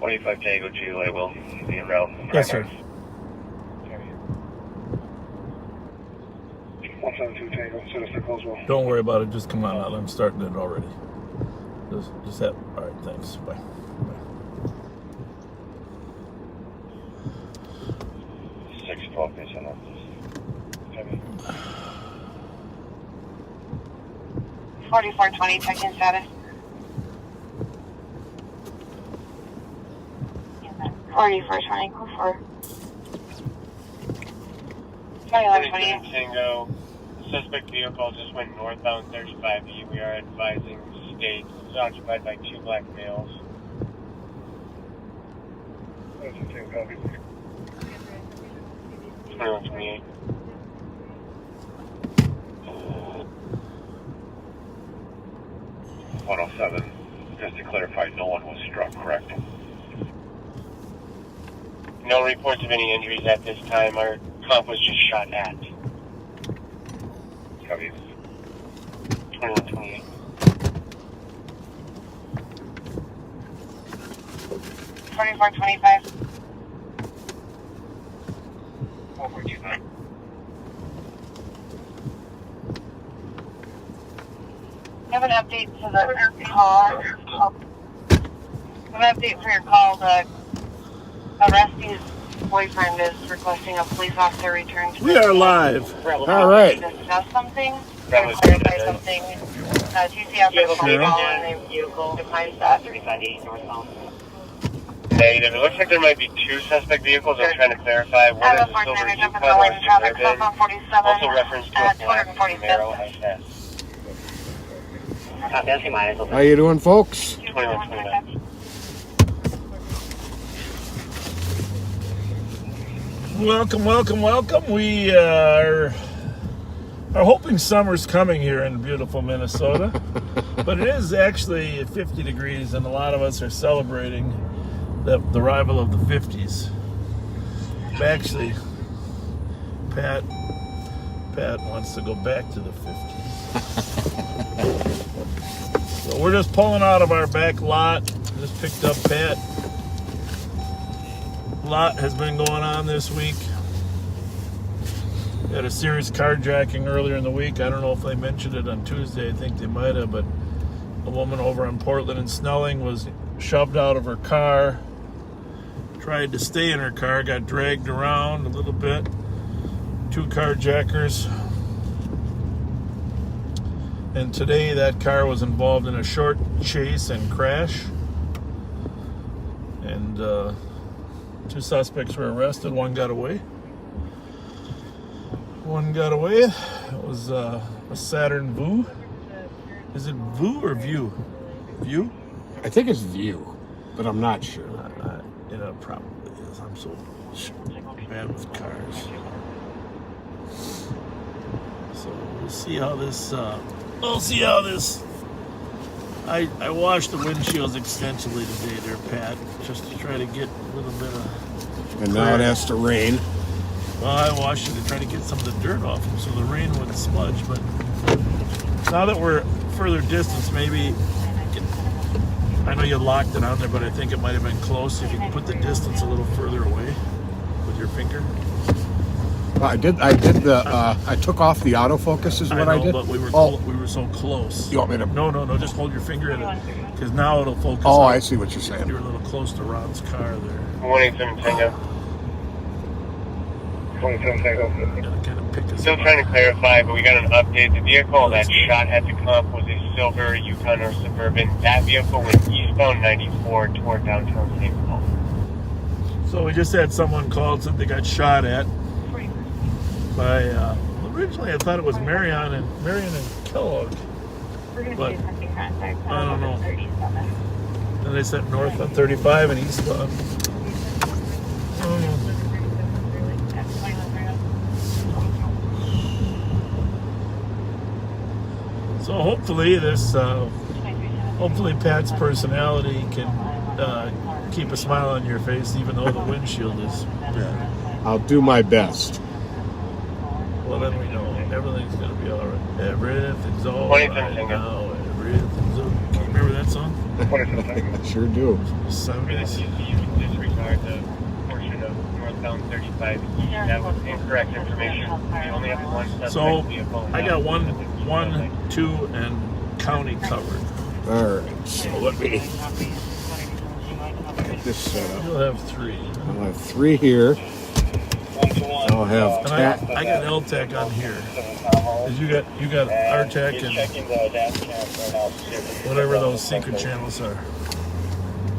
25 Tango Julie will be en route. Yes, sir. 172 Tango, Sinister Closewell. Don't worry about it. Just come on out. I'm starting it already. Just have. All right. Thanks. Bye. Bye. 612 Mason. 4420, check-in status. 4420, go for 2128. Tango, suspect vehicle just went northbound 35E. We are advising state. It's occupied by 2 black males. 2128. 107. Just to clarify, no one was struck, correct? No reports of any injuries at this time. Our comp was just shot at. Copy. 2128. 4425. 4425. I have an update to the call. I have an update for your call. The arrestee's boyfriend is requesting a police officer return to We are live. All right. Discuss something. Clarify something. TCF is following a vehicle. Defines that 35E northbound. Negative. It looks like there might be 2 suspect vehicles. I'm trying to clarify. One is a silver Yukon or a Suburban. Also reference to a black Camaro SS. How you doing, folks? 2129. Welcome. We are hoping summer's coming here in beautiful Minnesota, but it is actually 50 degrees, and a lot of us are celebrating the arrival of the 50s. Actually, Pat wants to go back to the 50s. So we're just pulling out of our back lot. Just picked up Pat. A lot has been going on this week. We had a serious carjacking earlier in the week. I don't know if they mentioned it on Tuesday. I think they might have, but a woman over on Portland and Snelling was shoved out of her car, tried to stay in her car, got dragged around a little bit. 2 carjackers. And today that car was involved in a short chase and crash. And 2 suspects were arrested. One got away. It was a Saturn Vue. Is it Vue or View? View? I think it's View, but I'm not sure. It probably is. I'm so bad with cars. So we'll see how this. I washed the windshields extensively today, there, Pat, just to try to get a little bit of. And now it has to rain. Well, I washed it to try to get some of the dirt off them so the rain wouldn't smudge. But now that we're further distance, maybe I know you locked it on there, but I think it might have been close. If you can put the distance a little further away with your finger. I took off the autofocus is what I did. But we were so close. You want me to? No, just hold your finger in it, because now it'll focus. Oh, out. I see what you're saying. You're a little close to Ron's car there. 187 Tango. 27 Tango. Gotta kind of pick us Still up. trying to clarify, but we got an update. The vehicle that shot at the comp was a silver Yukon or Suburban. That vehicle went eastbound 94 toward downtown St. Paul. So we just had someone called, said they got shot at by, originally I thought it was Marion and Kellogg. But I don't know. And they said north on 35 and eastbound. I don't know. So hopefully Pat's personality can keep a smile on your face, even though the windshield is bad. I'll do my best. Well, then we know everything's going to be all right. Everything's all right now. Everything's okay. Remember that song? I sure do. 70s. Disregard the portion of northbound 35. That was incorrect information. We only have one suspect So vehicle. I got one, 2, and county covered. All right, so let me get this set up. You'll have 3. I'll have 3 here. I'll have And tack. I got LTAC on here. 'Cause you got RTAC and whatever those secret channels are.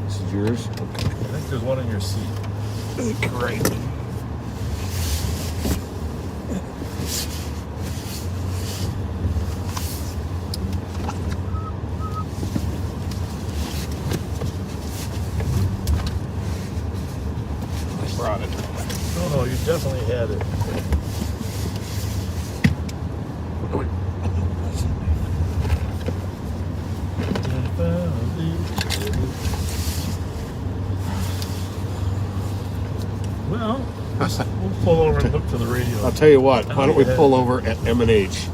This is yours. Okay. I think there's one in your seat. Great. I brought it. No, you definitely had it. Well, we'll pull over and look for the radio. I'll tell you what. Why don't we pull over at M&H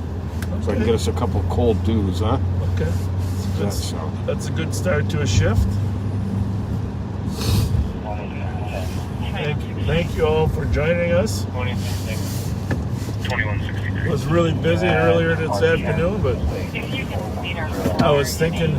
so I can get us a couple cold dews, huh? Okay. That's a good start to a shift. Thank you all for joining us. 2163. It was really busy earlier this afternoon, but I was thinking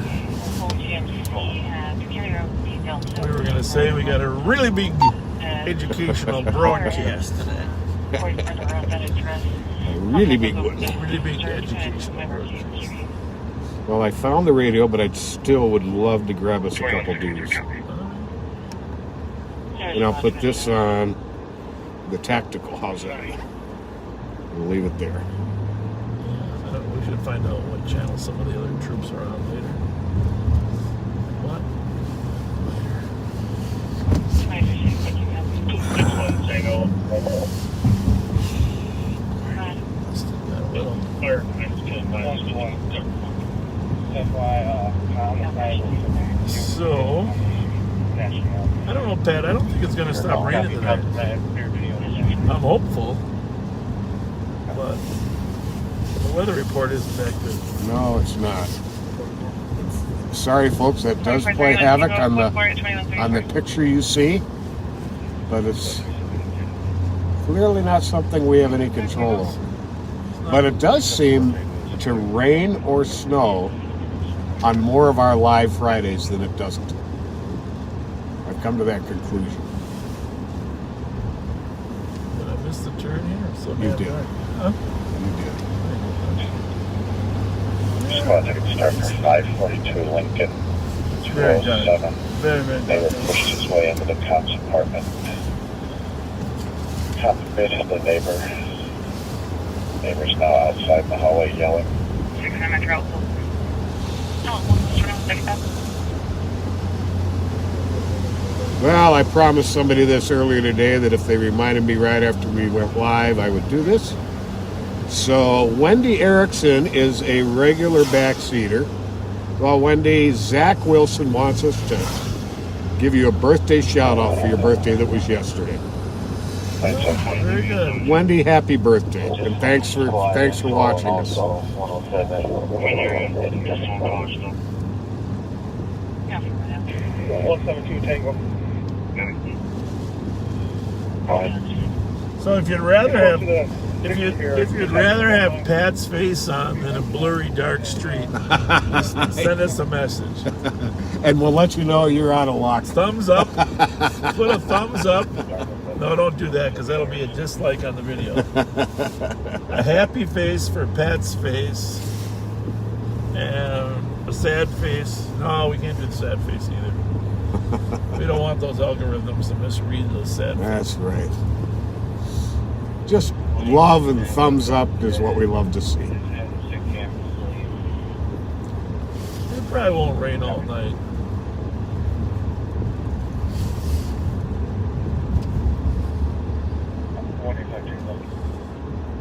we were going to say we got a really big educational broadcast today. A really big one. Really big educational broadcast. Well, I found the radio, but I still would love to grab us a couple dews. And I'll put this on the tactical. How's that? We'll leave it there. Yeah, we should find out what channel some of the other troops are on later. What? So, I don't know, Pat. I don't think it's going to stop raining tonight. I'm hopeful, but the weather report isn't that good. No, it's not. Sorry, folks, that does play havoc on the picture you see, but it's clearly not something we have any control over. But it does seem to rain or snow on more of our live Fridays than it doesn't. I've come to that conclusion. Did I miss the turn here? So You did. Huh? You did. Just going to take a start for 542 Lincoln, Very good. 207. Very, very Neighbor good. pushed his way into the cop's apartment. Cop evaded the neighbor. Neighbor's now outside the hallway yelling. Well, I promised somebody this earlier today that if they reminded me right after we went live, I would do this. So Wendy Erickson is a regular backseater. Well, Wendy, Zach Wilson wants us to give you a birthday shout out for your birthday that was yesterday. Very good. Wendy, happy birthday, and thanks for watching us. 172 Tango. So if you'd rather have if you'd rather have Pat's face on than a blurry dark street, just send us a message. And we'll let you know you're out of luck. Thumbs up. Put a thumbs up. No, don't do that because that'll be a dislike on the video. A happy face for Pat's face. And a sad face. No, we can't do the sad face either. We don't want those algorithms to misread those sad faces. That's right. Just love and thumbs up is what we love to see. It probably won't rain all night.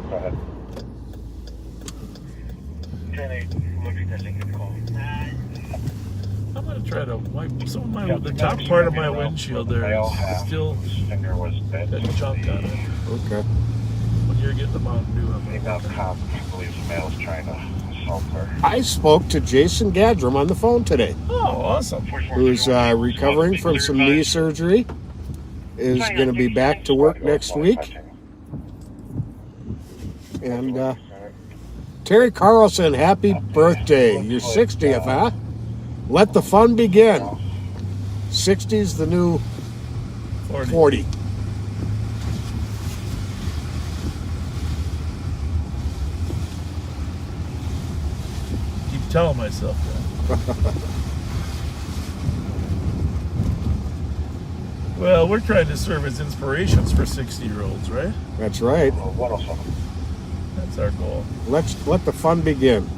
Go ahead. I'm gonna try to wipe some of the top part of my windshield there is still His finger was bit. got chunk on it. Okay. When you're getting the Mountain Dew, I'm Female cop believes the male's trying to I spoke to Jason Gadram on the phone today, Oh, awesome. who's recovering from some knee surgery, is going to be back to work next week. And Terry Carlson, happy birthday. Your 60th, huh? Let the fun begin. 60's the new 40. Keep telling myself that. Well, we're trying to serve as inspirations for 60-year-olds, right? That's right. That's our goal. Let the fun begin.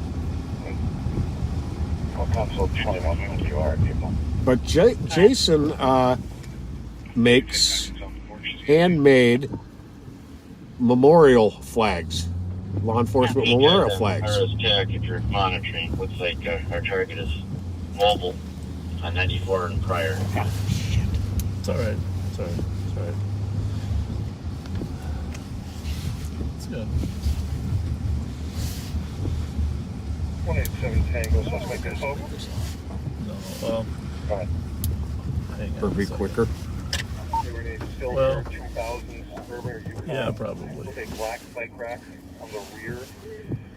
But Jason makes handmade memorial flags, law enforcement memorial flags. Tag, if you're monitoring, looks like our target is mobile on 94 and prior. It's all right. It's all right. It's all right. It's good. 187 Tango, suspect is home. No, well, Go ahead. hang on. Or a be second. quicker. Still Well, 2000 Suburban or Yukon. Yeah, probably. Looks like black bike rack on the rear.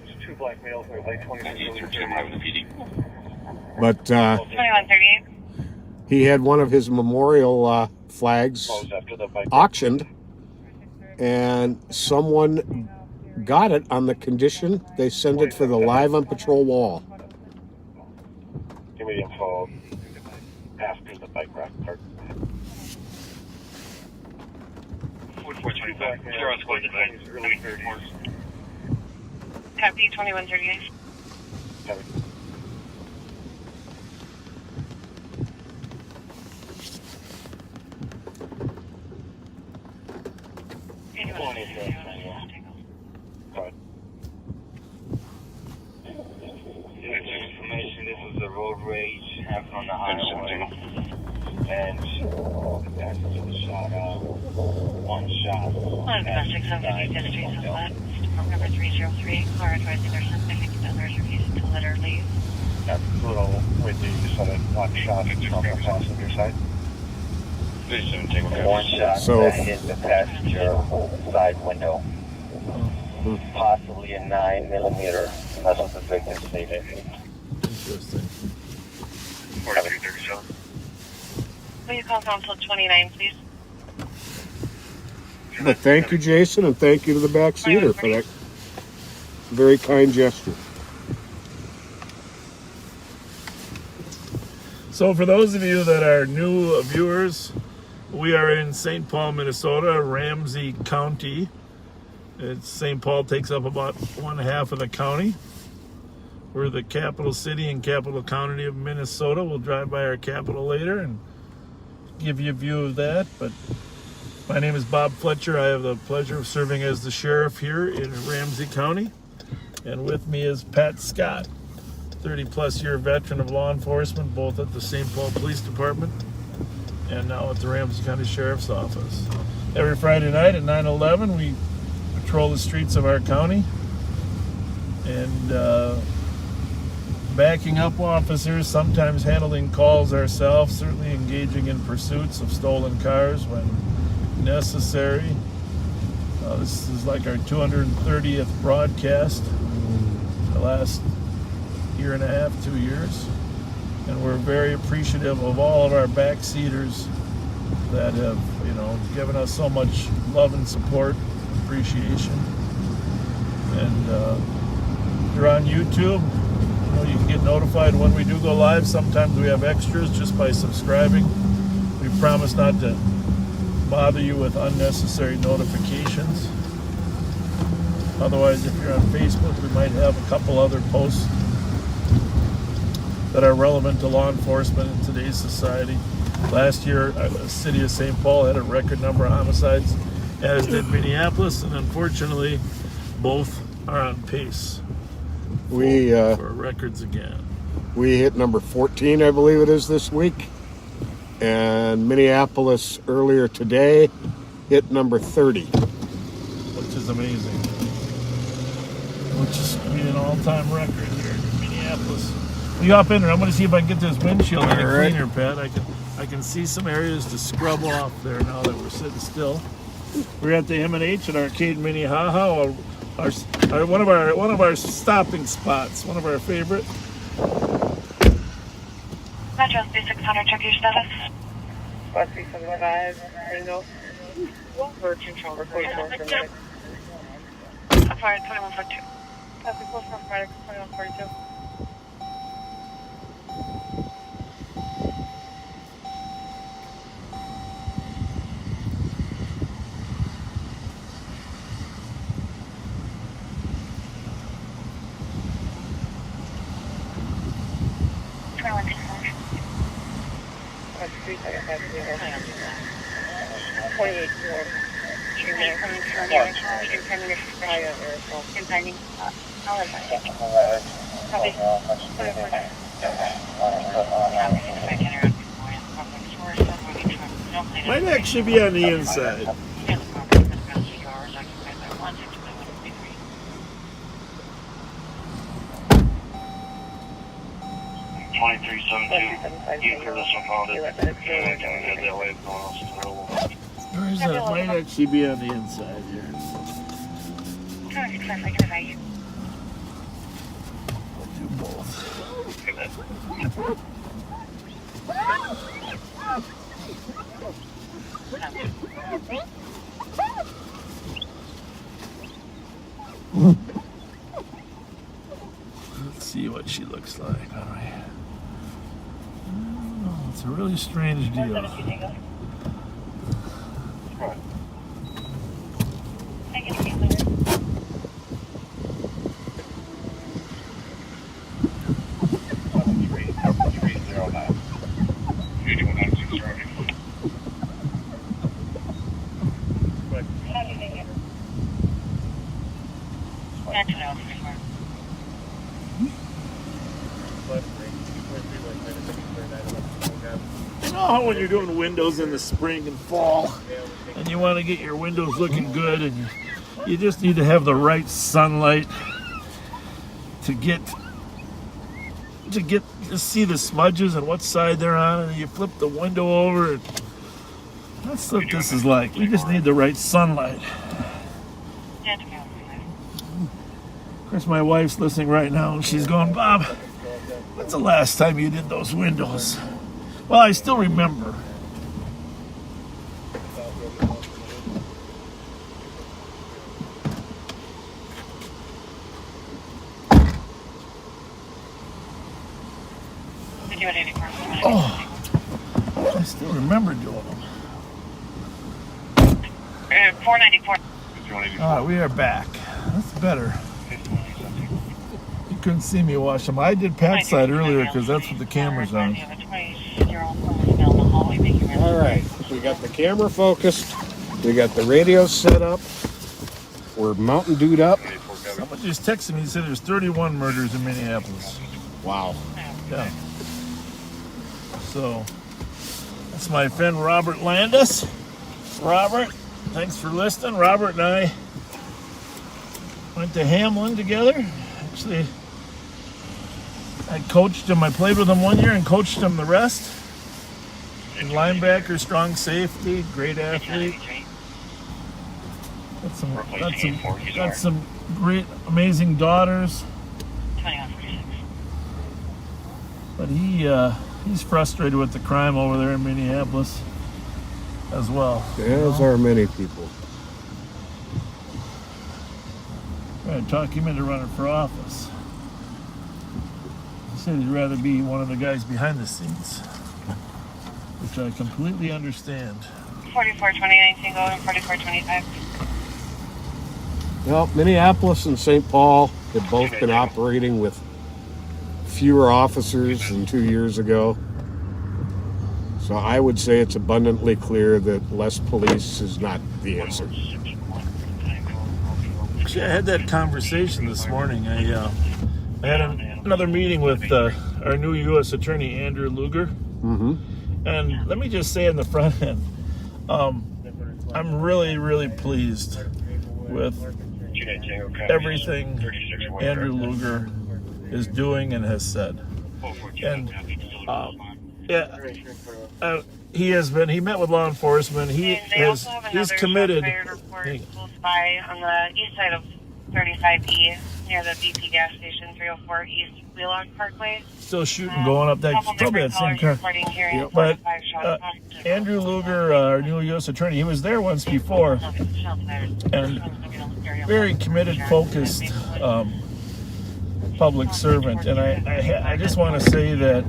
There's two black males in their late 20s and early 30s. But 2138. he had one of his memorial flags After the bike. auctioned, and someone got it on the condition they send it for the Live on Patrol wall. Give me the info after the bike rack part. Two black males, late 20s, early 30s. Copy 2138. Information, this was a road rage happened on the highway. And passenger was shot out. One shot. On domestic 78th Street, Southwest, number 303. Car advising their significant others refusing to let her leave. That's a little windy, you saw that one shot from the passenger side. One shot So- that hit the passenger side window. Possibly a 9mm. That's what the victim stated. Interesting. Will you call council 29, please? But thank you, Jason, and thank you to the backseater for that very kind gesture. So for those of you that are new viewers, we are in St. Paul, Minnesota, Ramsey County. St. Paul takes up about 1/2 of the county. We're the capital city and capital county of Minnesota. We'll drive by our capital later and give you a view of that. But my name is Bob Fletcher. I have the pleasure of serving as the sheriff here in Ramsey County. And with me is Pat Scott, 30-plus year veteran of law enforcement, both at the St. Paul Police Department and now at the Ramsey County Sheriff's Office. Every Friday night at 9/11, we patrol the streets of our county and backing up officers, sometimes handling calls ourselves, certainly engaging in pursuits of stolen cars when necessary. This is like our 230th broadcast the last year and a half, 2 years. And we're very appreciative of all of our backseaters that have, given us so much love and support, appreciation. And if you're on YouTube, you can get notified when we do go live. Sometimes we have extras just by subscribing. We promise not to bother you with unnecessary notifications. Otherwise, if you're on Facebook, we might have a couple other posts that are relevant to law enforcement in today's society. Last year, the city of St. Paul had a record number of homicides, as did Minneapolis, and unfortunately, both are on pace for records again. We hit number 14, I believe it is, this week. And Minneapolis earlier today hit number 30. Which is amazing. which is going to be an all-time record here in Minneapolis. You hop in there. I'm going to see if I can get this windshield any cleaner, Pat. I can see some areas to scrub off there now that we're sitting still. We're at the M&H at Arcade Minnehaha, one of our stopping spots, one of our favorite. Metro 600, check your status. Bus 375, Ringo. For control, report for medics. I'm sorry, 2142. Bus 4 for medics, 2142. Might actually be on the inside. Where is it? It might actually be on the inside here. We'll do both. Let's see what she looks like. All right. Oh, it's a really strange deal. You know how when you're doing windows in the spring and fall and you want to get your windows looking good and you just need to have the right sunlight to see the smudges and what side they're on, and you flip the window over. That's what this is like. We just need the right sunlight. Of course, my wife's listening right now and she's going, Bob, when's the last time you did those windows? Well, I still remember. Oh, I still remember doing them. 494. All right, we are back. That's better. You couldn't see me wash them. I did Pat's side earlier because that's what the camera's on. All right, we got the camera focused. We got the radio set up. We're Mountain Dewed up. Someone just texted me and said there's 31 murders in Minneapolis. Wow. Yeah. So, that's my friend Robert Landis. Robert, thanks for listening. Robert and I went to Hamlin together. Actually, I coached him. I played with him 1 year and coached him the rest. And linebacker, strong safety, great athlete. Got some great, amazing daughters. But he's frustrated with the crime over there in Minneapolis as well. As are many people. Right, talk him into running for office. He said he'd rather be one of the guys behind the scenes, which I completely understand. 4420, going 4425. Well, Minneapolis and St. Paul have both been operating with fewer officers than 2 years ago. So I would say it's abundantly clear that less police is not the answer. Actually, I had that conversation this morning. I had another meeting with our new U.S. Attorney, Andrew Luger. Mm-hmm. And let me just say in the front end, I'm really, really pleased with everything Andrew Luger is doing and has said. And he met with law enforcement. He's committed. Close by on the east side of 35E near the BP gas station, 304 East Wheelock Parkway. Still shooting going up that, probably that same car. But Andrew Luger, our new U.S. attorney, he was there once before, and very committed, focused public servant. And I just want to say that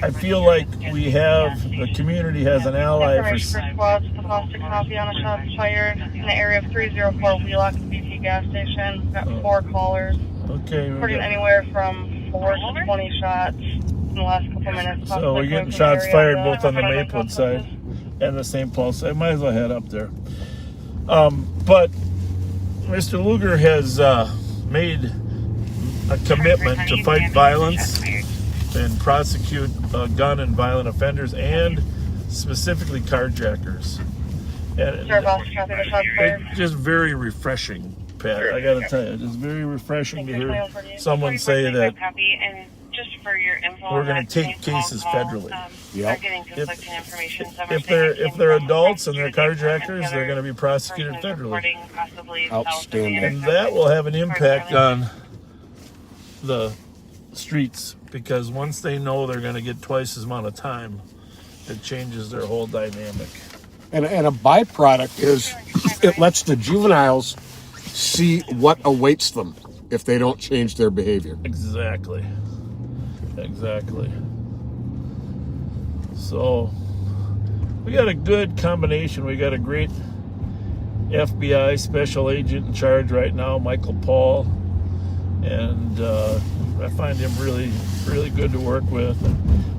I feel like the community has an ally for. Squads with a plastic copy on a shot fired in the area of 304 Wheelock BP gas station. Got 4 callers. Okay. Reporting anywhere from 4 to 20 shots in the last couple minutes. So we're getting shots fired both on the Maplewood side and the St. Paul side. Might as well head up there. But Mr. Luger has made a commitment to fight violence and prosecute gun and violent offenders, and specifically carjackers. And it's just very refreshing, Pat. I got to tell you, it's very refreshing to hear someone say that we're going to take cases federally. Yep. If they're adults and they're carjackers, they're going to be prosecuted federally. Outstanding. And that will have an impact on the streets, because once they know they're going to get twice as amount of time, it changes their whole dynamic. And a byproduct is it lets the juveniles see what awaits them if they don't change their behavior. Exactly. So we got a good combination. We got a great FBI special agent in charge right now, Michael Paul, and I find him really, really good to work with.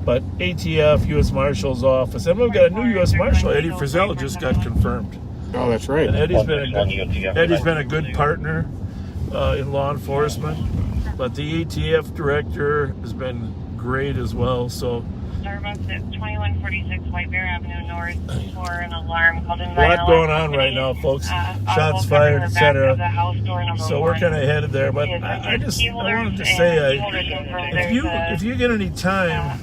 But ATF, U.S. Marshal's office, and we've got a new U.S. Marshal, Eddie Frizzell, just got confirmed. Oh, that's right. And Eddie's been a good partner in law enforcement, but the ATF director has been great as well. So Disturbance at 2146 White Bear Avenue North for an alarm called in. A lot going on right now, folks. Shots fired, etc. So we're kind of headed there. But I wanted to say, if you get any time,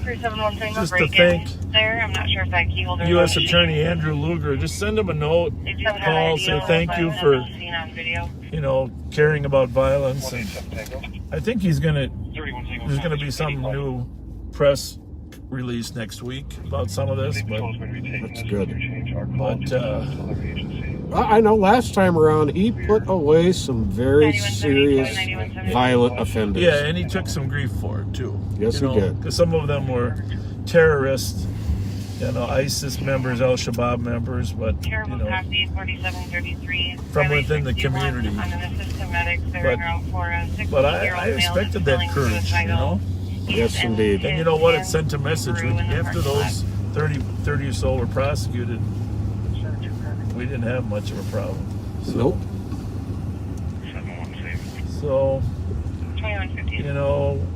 just to thank U.S. Attorney Andrew Luger, just send him a note, call, say thank you for, caring about violence. And I think there's going to be some new press release next week about some of this, but that's good. But I know last time around he put away some very serious violent offenders. Yeah, and he took some grief for it too. Yes, he did. Because some of them were terrorists, ISIS members, Al Shabaab members, but from within the community. But I expected that courage, Yes, indeed. And you know what? It sent a message. After those 30 or so were prosecuted, we didn't have much of a problem. Nope. So,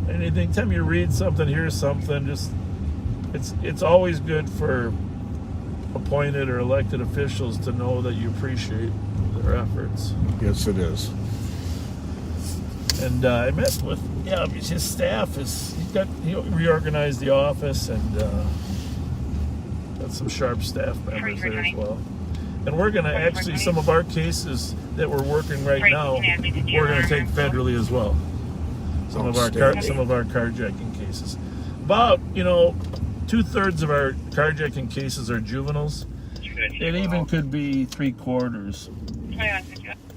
anytime you read something, hear something, it's always good for appointed or elected officials to know that you appreciate their efforts. Yes, it is. And I met with his staff. He reorganized the office and got some sharp staff members there as well. And we're going to actually, some of our cases that we're working right now, we're going to take federally as well. Some of our carjacking cases. About 2/3 of our carjacking cases are juveniles. It even could be 3/4.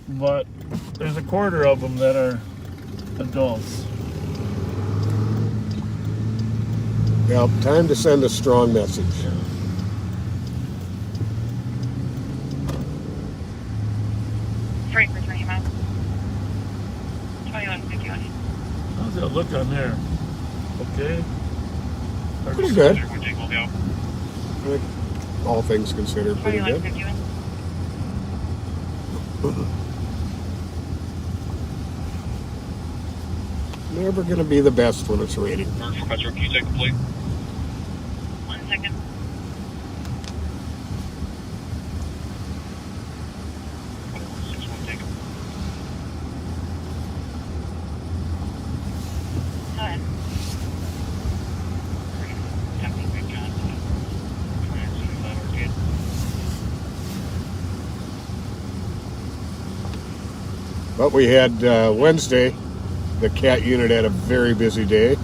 But there's 1/4 of them that are adults. Yep, time to send a strong message. Frank, returning map. 2151. How's that look on there? Okay. Pretty good. All things considered, pretty good. 2151. Never going to be the best when it's raining. Metro, can you take the plate? 1 second. But we had Wednesday, the CAT unit had a very busy day.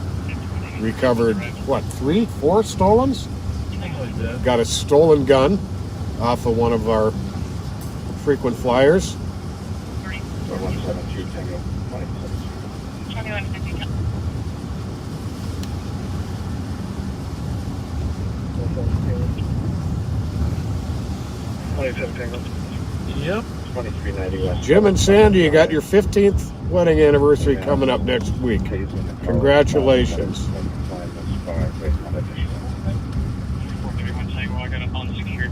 Recovered, what, 3, 4 stolens? Something like that. Got a stolen gun off of one of our frequent flyers. 172 Tango. 2150. 27 Tango. Yep. 2390 West. Jim and Sandy, you got your 15th wedding anniversary coming up next week. Congratulations.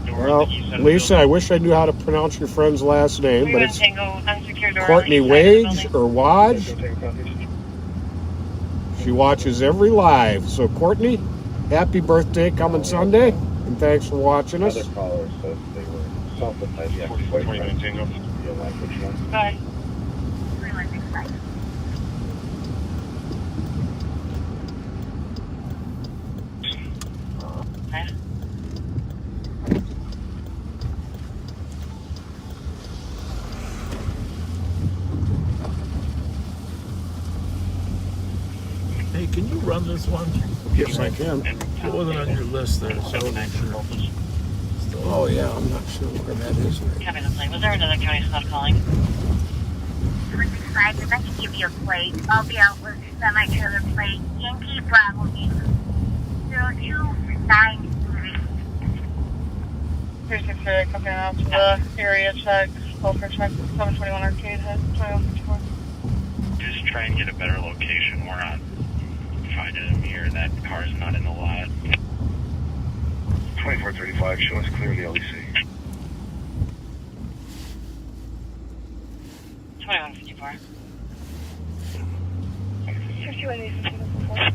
Well, Lisa, I wish I knew how to pronounce your friend's last name, but it's Courtney Wage or Waj. She watches every live. So, Courtney, happy birthday coming Sunday, and thanks for watching us. Other callers said they were south of 29 Tango. Bye. Hey, can you run this one? Yes, I can. It wasn't on your list there, so I wasn't sure. Oh, yeah, I'm not sure where that is. Copy the plate. Was there another county squad calling? 25, if I can give you a plate, I'll be out with semi-trailer plate. Yankee Bravo 0293. 360, coming out to the area check. Call for check. 721 Arcade Head. 2154. Just try and get a better location. We're not finding him here. That car's not in the lot. 2435, show us clearly LEC. 2154. 6184.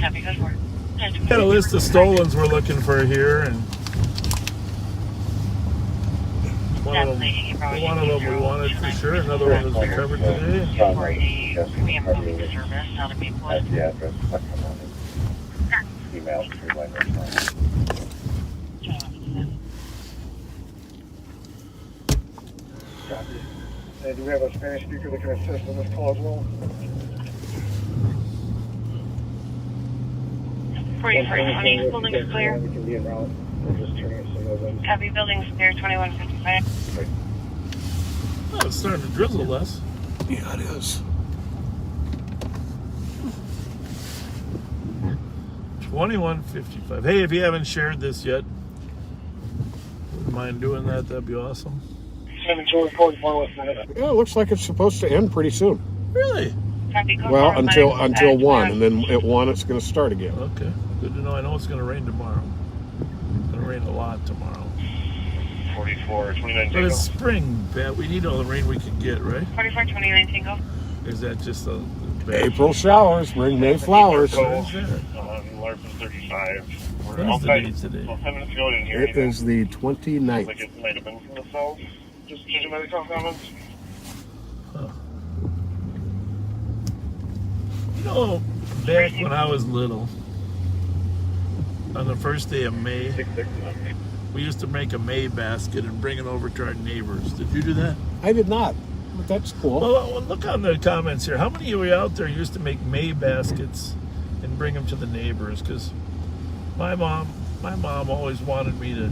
Copy, code 4. Got a list of stolens we're looking for here, and one of them we wanted for sure. Another one was recovered today. For a premium public service out of Maplewood. At the address, email through my restaurant. Copy. And do we have a Spanish speaker that can assist in this call as well? 4420, building's clear. We can be en route. We're just turning some of those. Copy, building's clear. 2155. Oh, it's starting to drizzle less. Yeah, it is. 2155. Hey, if you haven't shared this yet, wouldn't mind doing that. That'd be awesome. 7444 West Minute. Yeah, it looks like it's supposed to end pretty soon. Really? Copy, code Well, 4, until minus, 1, and then at 1 it's going to start again. Okay. Good to know. I know it's going to rain tomorrow. It's going to rain a lot tomorrow. 44, 29 But Tango. it's spring, Pat. We need all the rain we can get, right? 4429 Tango. Is that just a bad? April showers bring May flowers. Where's that? Larson 35. We're What is the date today? Well, 10 minutes ago, I didn't hear It anything. is the 29th. Like it might have been from the south. Just judging by the call comments. Huh. You know, back when I was little, on the first day of May, we used to make a May basket and bring it over to our neighbors. Did you do that? I did not, but that's cool. Well, look on the comments here. How many of you out there used to make May baskets and bring them to the neighbors? Because my mom always wanted me to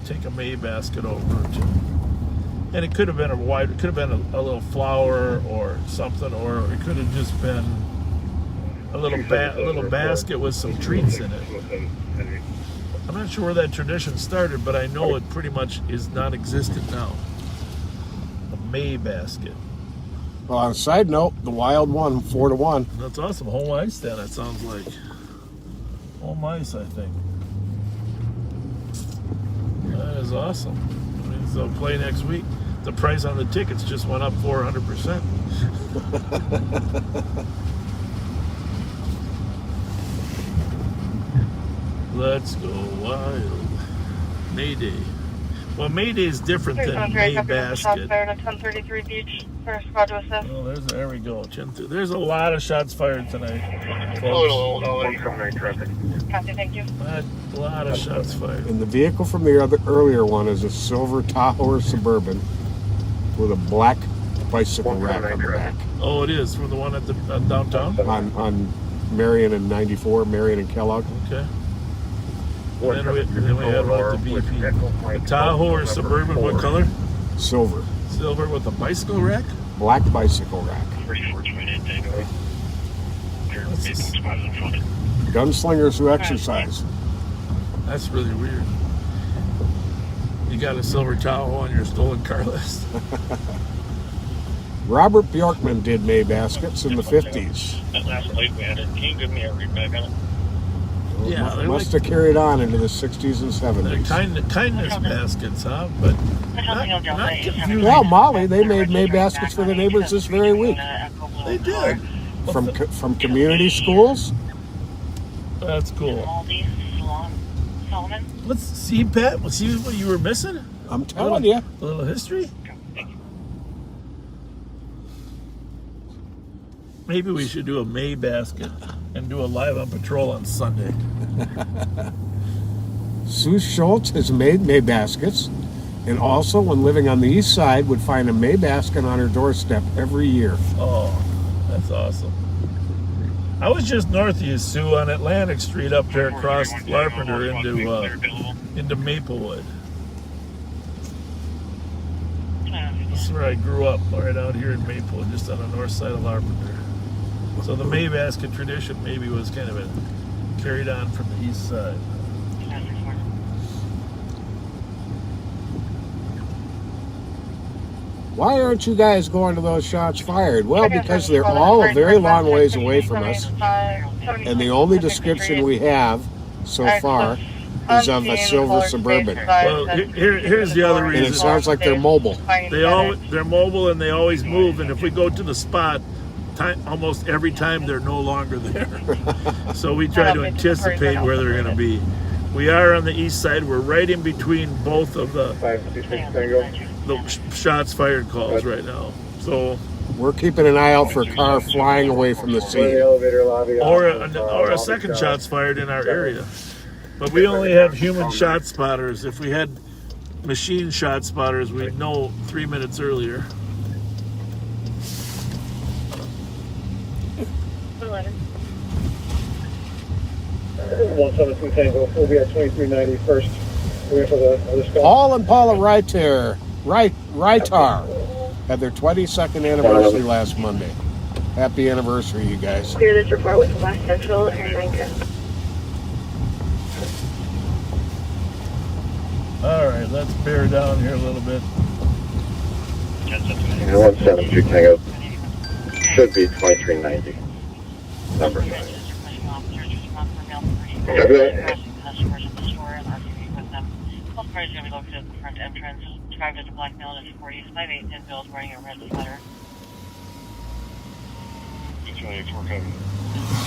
take a May basket over to, and it could have been a little flower or something, or it could have just been a little basket with some treats in it. I'm not sure where that tradition started, but I know it pretty much is non-existent now. A May basket. Well, on a side note, the wild one, 4-1. That's awesome. Home ice then, it sounds like. Home ice, I think. That is awesome. That means they'll play next week. The price on the tickets just went up 400%. Let's go wild. May Day. Well, May Day is different than May basket. Fired at 1033 Beach. First squad to assist. Oh, there we go. There's a lot of shots fired tonight, folks. One from night traffic. Copy, thank you. A lot of shots fired. And the vehicle from the earlier one is a silver Tahoe or Suburban with a black bicycle rack on the back. Oh, it is from the one at the downtown. On Marion and 94, Marion and Kellogg. Okay. Then we had what, the BP. The Tahoe or Suburban, what color? Silver. Silver with a bicycle rack? Black bicycle rack. Gunslingers who exercise. That's really weird. You got a silver Tahoe on your stolen car list. Robert Bjorkman did May baskets in the 50s. That last light we had, can you give me a read back on it? Yeah, Must have carried on into the 60s and 70s. They're kindness baskets, huh? But not confusing. Well, Molly, they made May baskets for the neighbors this very week. They did. From community schools. That's cool. Solomon? Let's see, Pat. Let's see what you were missing. I'm telling you. A little history. Maybe we should do a May basket and do a live on patrol on Sunday. Sue Schultz has made May baskets, and also, when living on the east side, would find a May basket on her doorstep every year. Oh, that's awesome. I was just north of you, Sue, on Atlantic Street up there across Larpenteur into Maplewood. That's where I grew up, right out here in Maplewood, just on the north side of Larpenteur. So the May basket tradition maybe was kind of carried on from the east side. Why aren't you guys going to those shots fired? Well, because they're all a very long ways away from us, and the only description we have so far is of a silver Suburban. Well, here's the other reason. And it sounds like they're mobile. They're mobile and they always move, and if we go to the spot, almost every time they're no longer there. So we try to anticipate where they're going to be. We are on the east side. We're right in between both of the shots fired calls right now. So we're keeping an eye out for a car flying away from the scene. Or a second shots fired in our area. But we only have human shot spotters. If we had machine shot spotters, we'd know 3 minutes earlier. 172 Tango. We'll be at 2390 first. Waiting for the other stop. Paul and Paula Reitar had their 22nd anniversary last Monday. Happy anniversary, you guys. Clear this report with West Central and 910. All right, let's bear down here a little bit. 172 Tango. Should be 2390. Number 5. Customers in the store and RTV with them. Both parties are going to be located at the front entrance. Drive to the black male at 40, 5'8", and Bill's wearing a red sweater.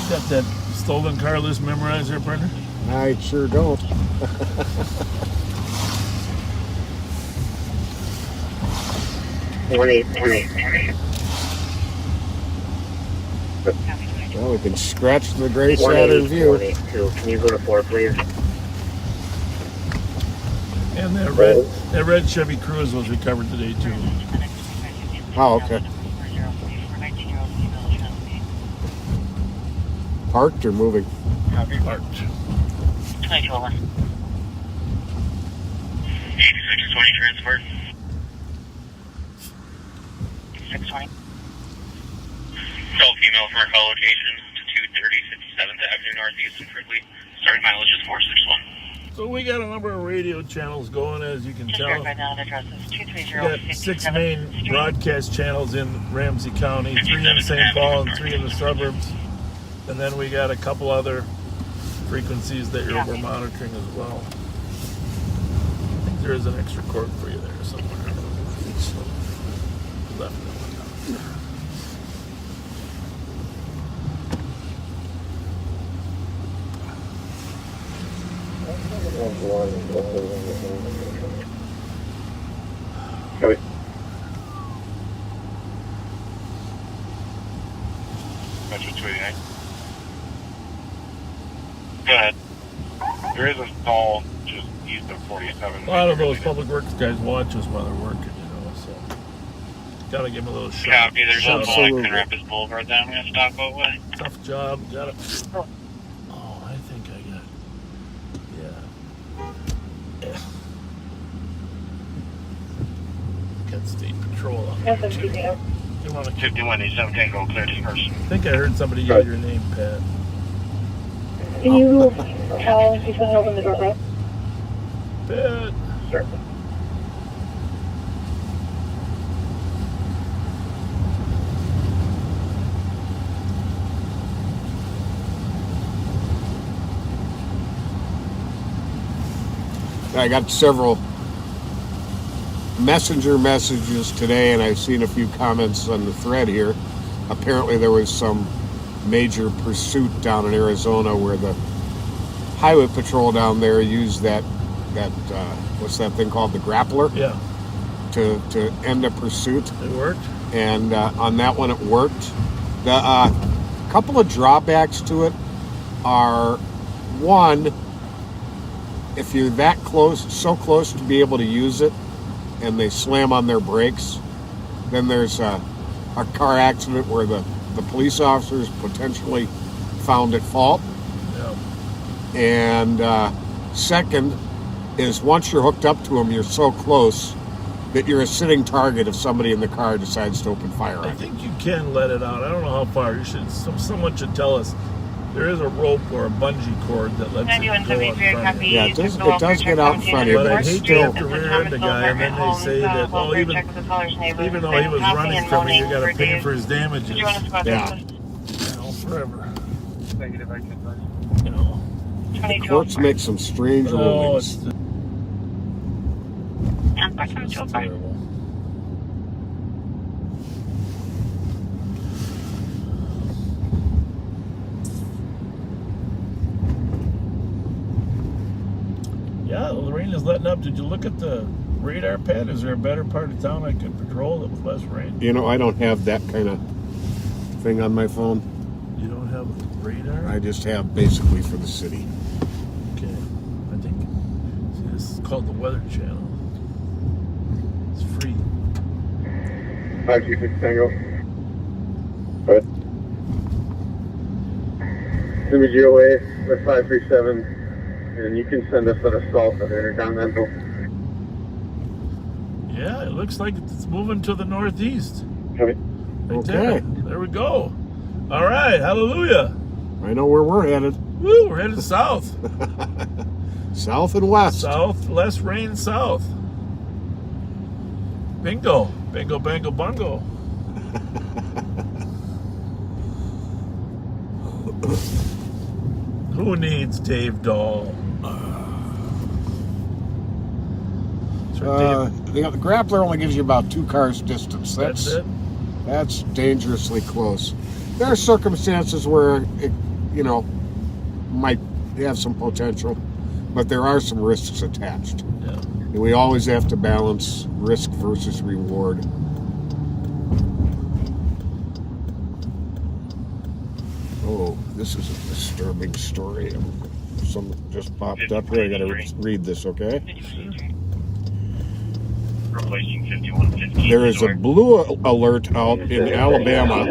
Got that stolen car list memorized there, partner? I sure don't. Well, we can scratch the gray Saturn view. Can you go to 4, please? And that red Chevy Cruze was recovered today too. Oh, okay. Parked or moving? Parked. 2201. 8620 transport. 620. Call female from our call location to 230 57th Avenue Northeast in Frickley. Starting mileage is 461. So we got a number of radio channels going, as you can tell. Right now, the address is We got 6 main broadcast channels in Ramsey County, 3 in St. Paul and 3 in the suburbs. And then we got a couple other frequencies that we're monitoring as well. I think there is an extra cord for you there somewhere. Left. Copy. Metro 289. Go ahead. There is a stall just east of 47. A lot of those public works guys watch us while they're working, you know, so gotta give them a little shot. Copy, there's a Shout out. Grand Rapids Boulevard that I'm going to stop over. Tough job, got it. Oh, I think I got yeah. Got state patrol on there too. You want to 5187 Tango, clear dispersion. I think I heard somebody yell your name, Pat. Can you tell if you can open the door, bro? Pat. Sure. I got several messenger messages today, and I've seen a few comments on the thread here. Apparently there was some major pursuit down in Arizona where the highway patrol down there used that what's that thing called, the grappler? Yeah. To end a pursuit. It worked? And on that one it worked. The couple of drawbacks to it are, one, if you're that close, so close to be able to use it, and they slam on their brakes, then there's a car accident where the police officers potentially found at fault. Yeah. And second is, once you're hooked up to them, you're so close that you're a sitting target if somebody in the car decides to open fire on I you. think you can let it out. I don't know how far. You should. Someone should tell us. There is a rope or a bungee cord that lets it go out front of you. Yeah, it does get out in front of you, But I but hate to still, have to rear end the guy, and then they say that, oh, even though he was running from you, you got to pay for his damages. yeah. You know, forever. Negative, I can. You know. The courts make some strange Oh, rulings. It's terrible. Yeah, the rain is letting up. Did you look at the radar pad? Is there a better part of town I could patrol that with less rain? You know, I don't have that kind of thing on my phone. You don't have radar? I just have basically for the city. Okay. I think, see, this is called the Weather Channel. It's free. 526 Tango. Good. Send me GOA with 537, and you can send us an assault at Intercontinental. Yeah, it looks like it's moving to the northeast. Okay. Right Okay. There we go. All right, hallelujah. I know where we're headed. Woo, we're headed south. South and west. South, less rain south. Bingo. Bingo, bango, bungo. Who needs Dave Dahl? The grappler only gives you about 2 cars distance. That's it. That's dangerously close. There are circumstances where it, you know, might have some potential, but there are some risks attached. Yeah. And we always have to balance risk versus reward. Oh, this is a disturbing story. Something just popped up here. I gotta read this, okay? Replacing 5115. There is a blue alert out in Alabama,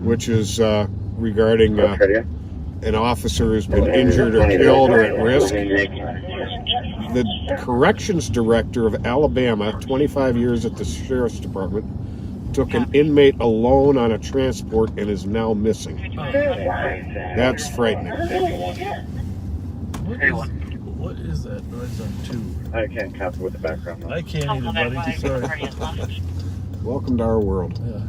which is regarding an officer who's been injured or killed or at risk. The corrections director of Alabama, 25 years at the sheriff's department, took an inmate alone on a transport and is now missing. That's frightening. What is that noise on 2? I can't copy with the background noise. I can't either, buddy. Sorry. Welcome to our world. Yeah.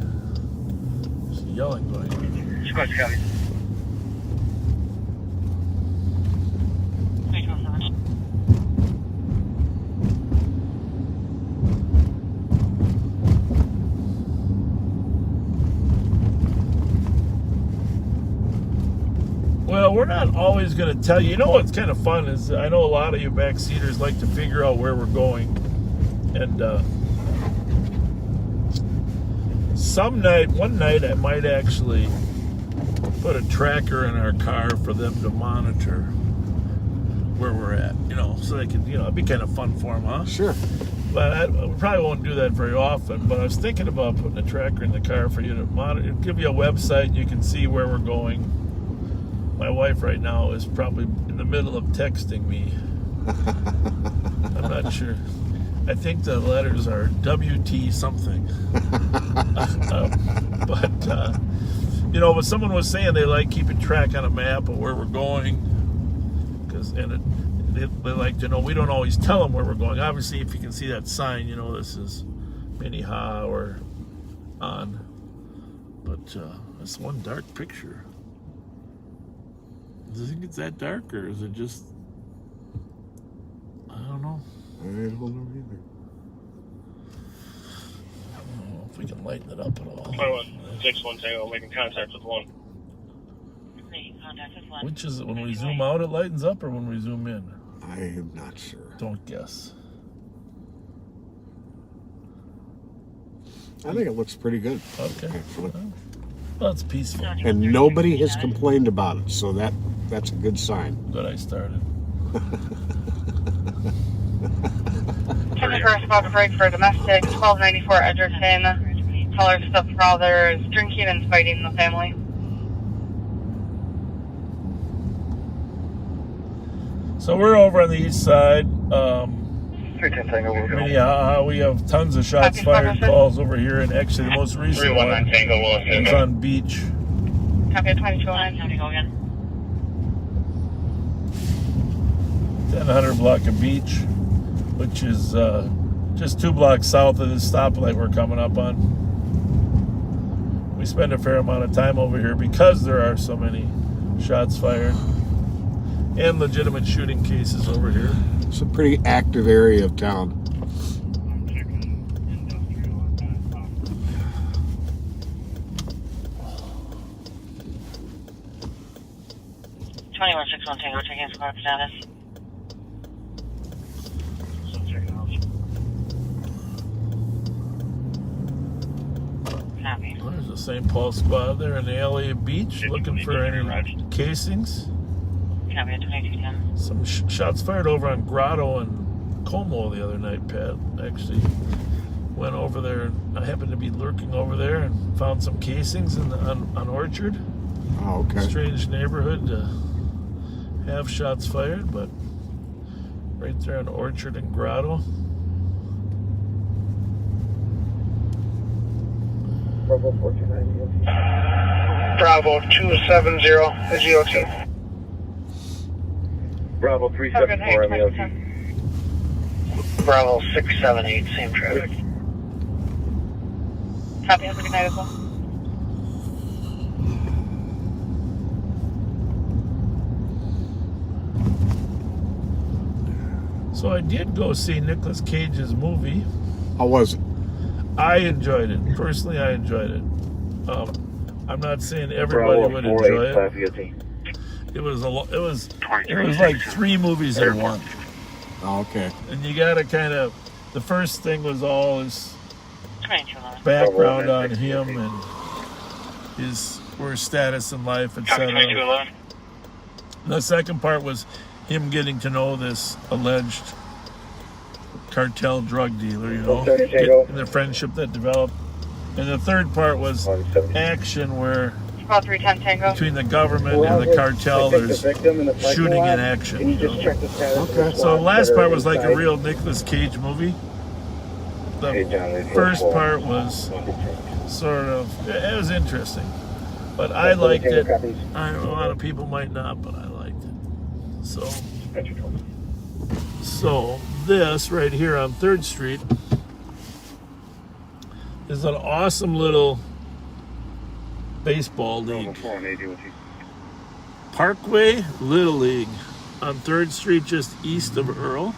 There's yelling going on. Squad copy. Well, we're not always going to tell you. You know what's kind of fun is I know a lot of you backseaters like to figure out where we're going. And one night I might actually put a tracker in our car for them to monitor. so they can, it'd be kind of fun for them, huh? Sure. But we probably won't do that very often. But I was thinking about putting a tracker in the car for you to monitor, give you a website, and you can see where we're going. My wife right now is probably in the middle of texting me. I'm not sure. I think the letters are WT something. But someone was saying they like keeping track on a map of where we're going, they like to know. We don't always tell them where we're going. Obviously, if you can see that sign, this is Minnehaha or on. But that's one dark picture. Do you think it's that dark, or is it just? I don't know. I don't know either. I don't know if we can lighten it up at all. 61 Tango, making contact with 1. Which is it? When we zoom out, it lightens up, or when we zoom in? I am not sure. Don't guess. I think it looks pretty good. Okay. Actually. Well, it's peaceful. And nobody has complained about it, so that's a good sign. Good, I started. 21st, about to break for domestic, 1294 Edgerton. Caller stepfather is drinking and fighting the family. So we're over on the east side. 310 Tango, we'll go. Minnehaha, we have tons of shots fired calls over here, and actually the most recent one was on Beach. Copy 2209. Time to go again. 1000 block of Beach, which is just 2 blocks south of this stoplight we're coming up on. We spend a fair amount of time over here because there are so many shots fired and legitimate shooting cases over here. It's a pretty active area of town. Twenty-one 61 Tango, checking squad status. Copy. There's the St. Paul squad there in the LA Beach looking for any casings. Copy at 2210. Some shots fired over on Grotto and Como the other night, Pat. Actually went over there, and I happened to be lurking over there and found some casings on Orchard. Oh, okay. Strange neighborhood to have shots fired, but right there on Orchard and Grotto. Bravo 429 Bravo 270 is EOT. Bravo 374 MEOT. Bravo 678, same traffic. Copy, have a good night as well. So I did go see Nicolas Cage's movie. How was it? I enjoyed it. Personally, I enjoyed it. I'm not saying everybody would enjoy it. It was like 3 movies in one. Oh, okay. And you gotta the first thing was all his background on him and his status in life, etc. The second part was him getting to know this alleged cartel drug dealer, and the friendship that developed. And the third part was action where About 310 Tango. between the government and the cartel, there's shooting in action. Okay. So the last part was like a real Nicolas Cage movie. The first part was sort of, it was interesting. But I liked it. I know a lot of people might not, but I liked it. So this right here on 3rd Street is an awesome little baseball league. Parkway Little League on 3rd Street, just east of Earl.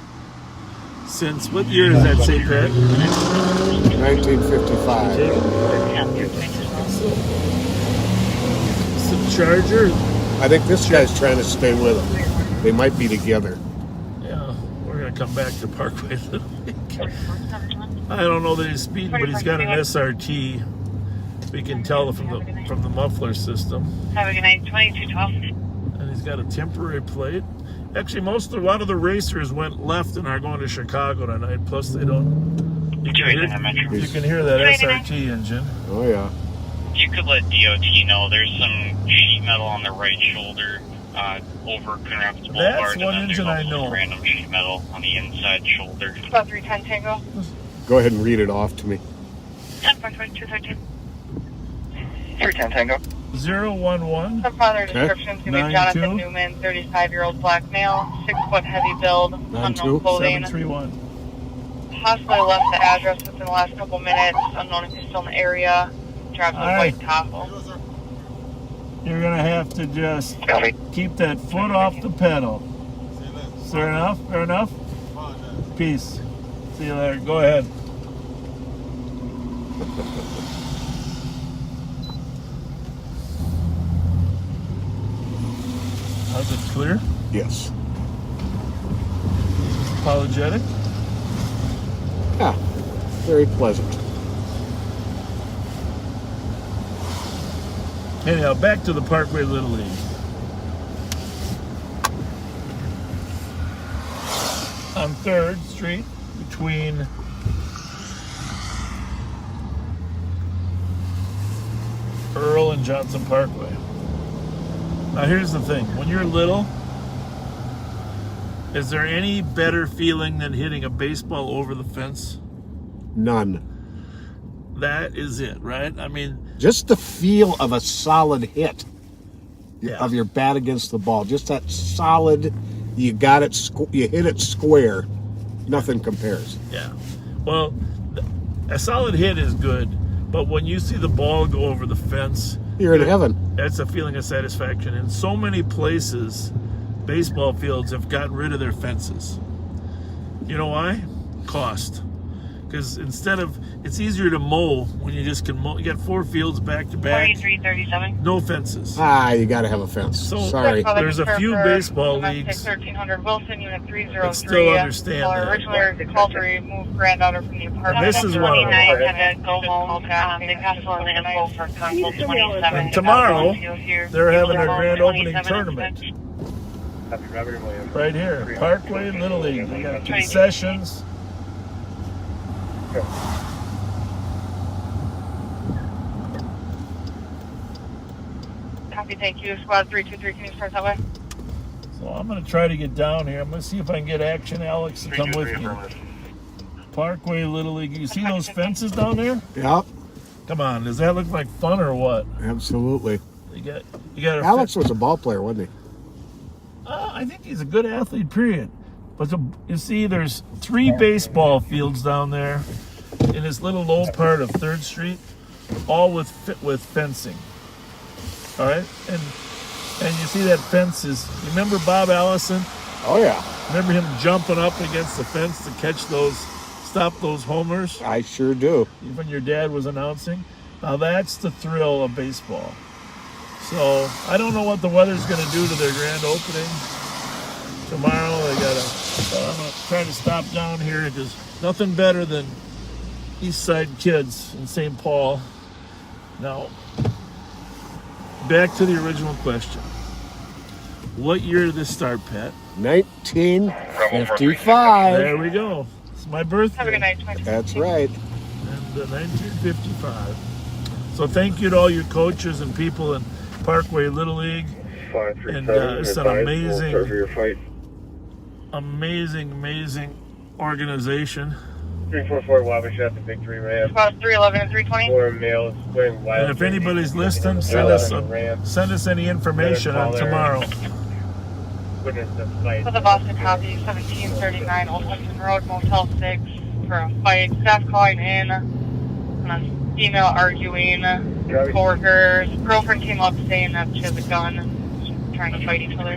Since what year is that, say, Pat? 1955. It's the Charger. I think this guy's trying to stay with him. They might be together. Yeah, we're going to come back to Parkway Little League. I don't know that he's speeding, but he's got an SRT. We can tell from the muffler system. Have a good night, 2212. And he's got a temporary plate. Actually, a lot of the racers went left and are going to Chicago tonight. Plus, they don't. You can hear that SRT engine. Oh yeah. You could let DOT know there's some sheet metal on the right shoulder over Grand Rapids Boulevard. That's one engine I know. Random sheet metal on the inside shoulder. About 310 Tango. Go ahead and read it off to me. 10.213. 310 Tango. 011. Some father descriptions. He was Jonathan Newman, 35-year-old black male, 6-foot heavy build, unknown clothing. 731. Possibly left the address within the last couple minutes. Unknown if he's still in the area. Drives a white Tahoe. You're gonna have to just keep that foot off the pedal. Fair enough? Fair enough? Peace. See you later. Go ahead. How's it clear? Yes. Apologetic? Yeah. Very pleasant. Anyhow, back to the Parkway Little League. On 3rd Street, between Earl and Johnson Parkway. Now here's the thing, when you're little, is there any better feeling than hitting a baseball over the fence? None. That is it, right? I mean, just the feel of a solid hit of your bat against the ball. Just that solid, you got it, you hit it square. Nothing compares. Yeah. Well, a solid hit is good, but when you see the ball go over the fence, you're in heaven. That's a feeling of satisfaction. In so many places, baseball fields have gotten rid of their fences. You know why? Cost. Because it's easier to mow when you just can mow. You got 4 fields back to back. 4337. No fences. You got to have a fence. So sorry. There's a few baseball leagues 1300 Wilson, Unit 303. that still understand that. Originally called to remove granddaughter from the apartment. This is one of them. Go home. They passed along the info for console 27. And tomorrow, they're having their grand opening tournament. Right here, Parkway Little League. They got concessions. Copy, thank you. Squad 323, can you start that way? So I'm going to try to get down here. I'm going to see if I can get Action Alex to come with me. Parkway Little League. You see those fences down there? Yep. Come on, does that look like fun or what? Absolutely. You got Alex was a ball player, wasn't he? I think he's a good athlete, period. But you see, there's 3 baseball fields down there in this little low part of 3rd Street, all with fencing. All right, and you see that fence is. You remember Bob Allison? Oh yeah. Remember him jumping up against the fence to stop those homers? I sure do. When your dad was announcing. Now that's the thrill of baseball. So I don't know what the weather's going to do to their grand opening tomorrow. I'm going to try to stop down here because nothing better than East Side kids in St. Paul. Now, back to the original question. What year did this start, Pat? 1955. There we go. It's my birthday. Have a good night. That's right. And 1955. So thank you to all your coaches and people in Parkway Little League. And it's an amazing organization. 344 Wabasha, the Big 3 Ram. Squad 311 and 320. 4 males wearing wild. And if anybody's listening, send us any information on tomorrow. For the Boston copy, 1739 Old Hudson Road, Motel 6, for a fight. Staff calling in, and a female arguing, coworkers. Girlfriend came up saying that she has a gun, trying to fight each other.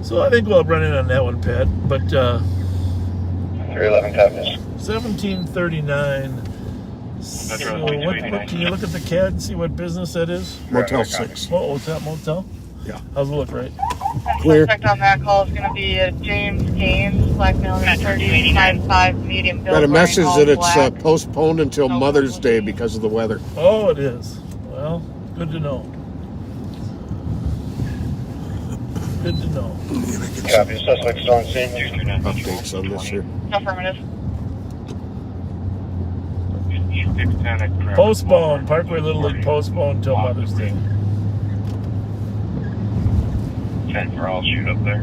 So I think we'll run in on that one, Pat. But 311 copies. 1739. So what can you look at the CAD and see what business that is? Motel 6. Oh, motel? Yeah. How's it look, right? Clear. Suspect on that call is going to be James Gaines, black male, 30.95, medium build. Got a message that it's black. postponed until Mother's Day because of the weather. Oh, it is. Well, good to know. Good to know. Copy. Suspect still on scene. Updates on this here. Affirmative. Postpone. Parkway Little League postponed until Mother's Day. 10 for all shoot up there.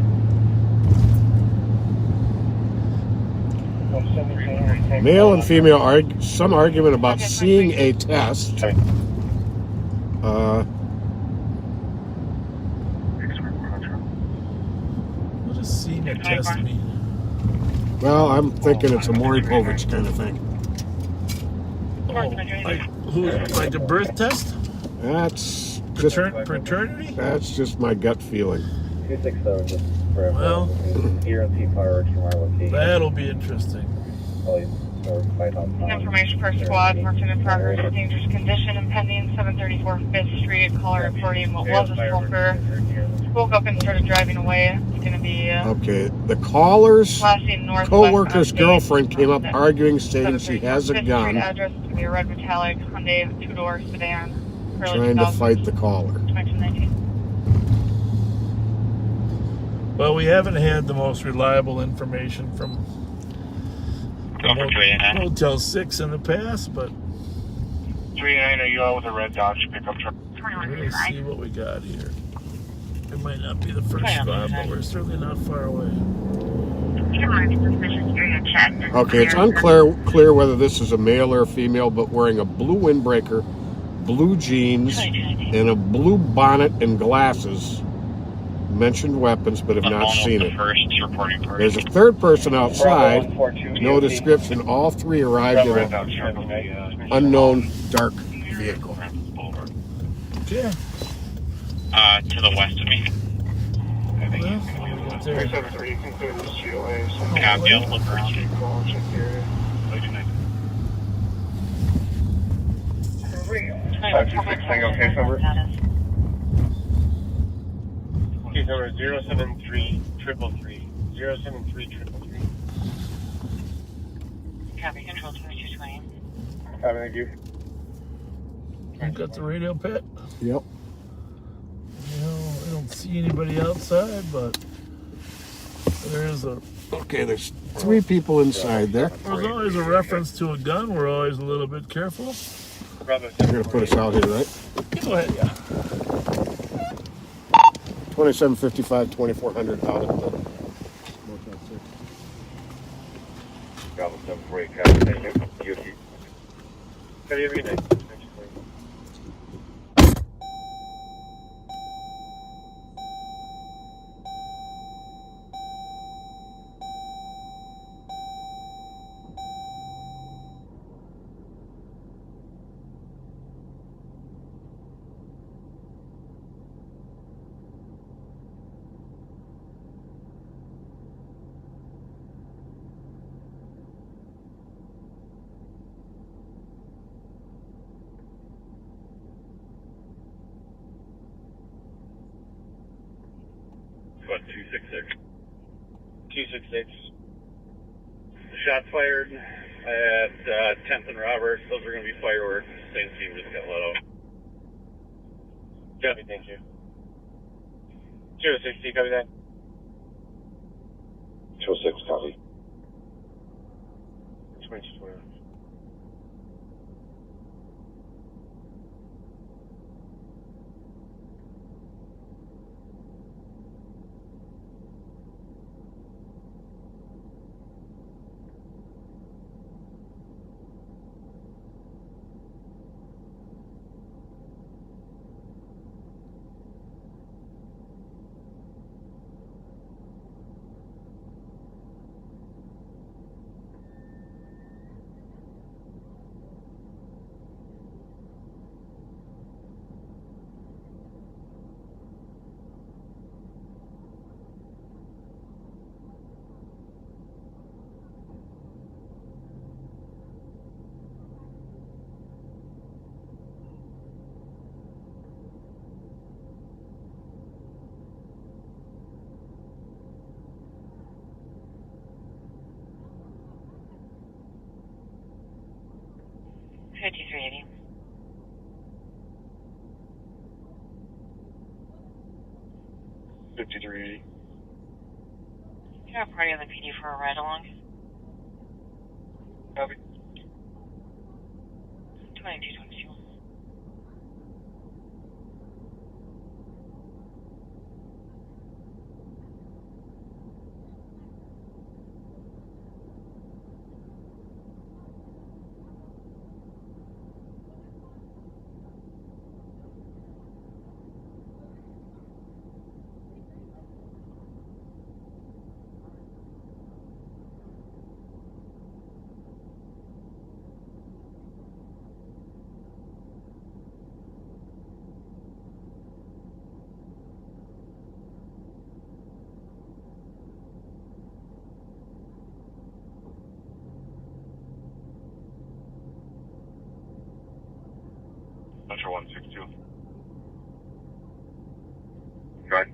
Male and female some argument about seeing a test. What does seeing a test mean? Well, I'm thinking it's a Maury Povich kind of thing. Like a birth test? That's just Paternity? that's just my gut feeling. 267 just for Well, ERT fireworks from our location. that'll be interesting. Information per squad, working in progress, dangerous condition, impending 734 5th Street. Caller reporting what was a smoker. Woke up and started driving away. It's going to be Okay, the caller's northwest co-worker's on girlfriend came up State. arguing, stating she has a 5th Street gun, address is going to be a red metallic Hyundai 2-door sedan. Early trying to 2000s, fight the caller. 1919. Well, we haven't had the most reliable information from Motel 6 in the past, but 3-9, are you out with a red Dodge pickup truck? let's see what we got here. It might not be the first spot, but we're certainly not far away. Okay, it's unclear whether this is a male or a female, but wearing a blue windbreaker, blue jeans, and a blue bonnet and glasses. Mentioned weapons, but have not seen it. There's a third person outside. No description. All three arrived in an unknown dark vehicle. Yeah. To the west of me. Copy, I'll look around. 526 Tango case number. Case number 073-333. 073-333. Copy, control 2220. Copy, thank you. You got the radio pit? Yep. I don't see anybody outside, but there is Okay, there's three people inside there. there's always a reference to a gun. We're always a little bit careful. You're going to put us out here, right? Go ahead, yeah. 2755, 2400 out at the Motel 6. Bravo 748, copy, thank you. Copy, have a good night. What, 266? 266. Shots fired at 10th and Roberts. Those are going to be fireworks. Same team just got let out. Copy, thank you. 060, copy that. 206, copy. 2220. 5380. Can I have party on the PD for a ride along? Copy. 2222. Metro 162. Right.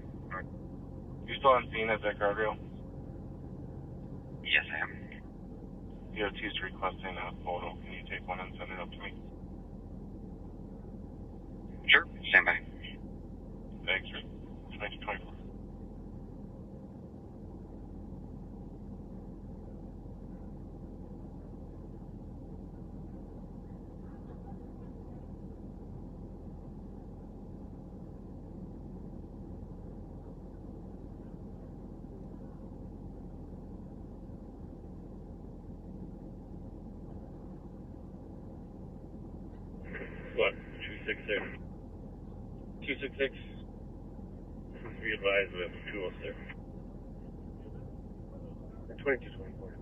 You still on scene at that guardrail? Yes, I am. DOT's requesting a photo. Can you take one and send it up to me? Sure, stand by. Thanks, sir. 2224. What? 266. 266. Be advised we have 206. 2224.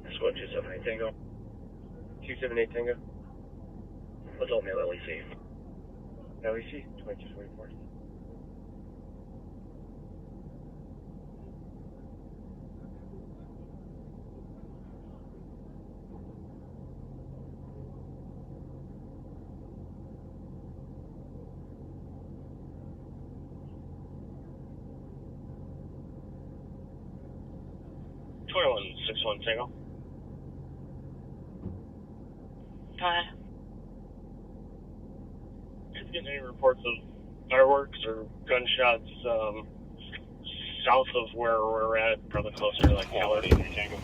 That's what, 278 Tango? 278 Tango. What's all mail LEC? LEC 2224. One Tango. Go ahead. Is getting any reports of fireworks or gunshots south of where we're at, probably closer to like Keller? Tango.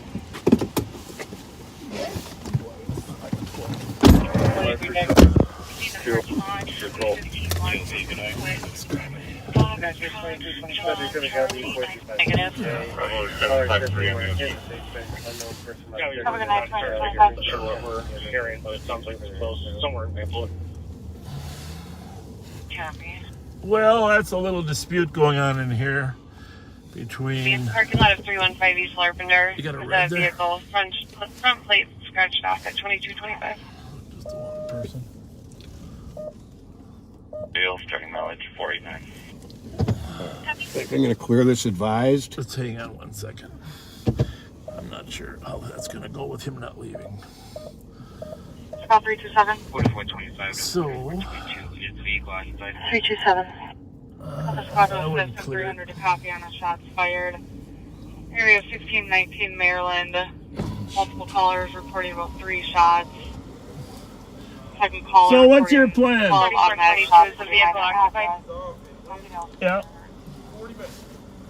Negative. Have a good night, 25. Sure what we're hearing, but it sounds like it's close somewhere in Maple. Copy. Well, that's a little dispute going on in here between. The parking lot of 315 East Larpenter. You got a With red that there? vehicle front plate scratched off at 2225. Just the one person. Bill, starting mileage 489. I think I'm going to clear this advised. Just hang on one second. I'm not sure how that's going to go with him not leaving. Call 327. 4425. So, 22. Vehicle occupied. 327. The squad I was wouldn't listed clear it. 300 to copy on a shots fired. Area 1619 Maryland. Multiple callers reporting about 3 shots. Second caller. So what's your reporting plan? 12 automatic shots. Is the vehicle occupied? Yeah,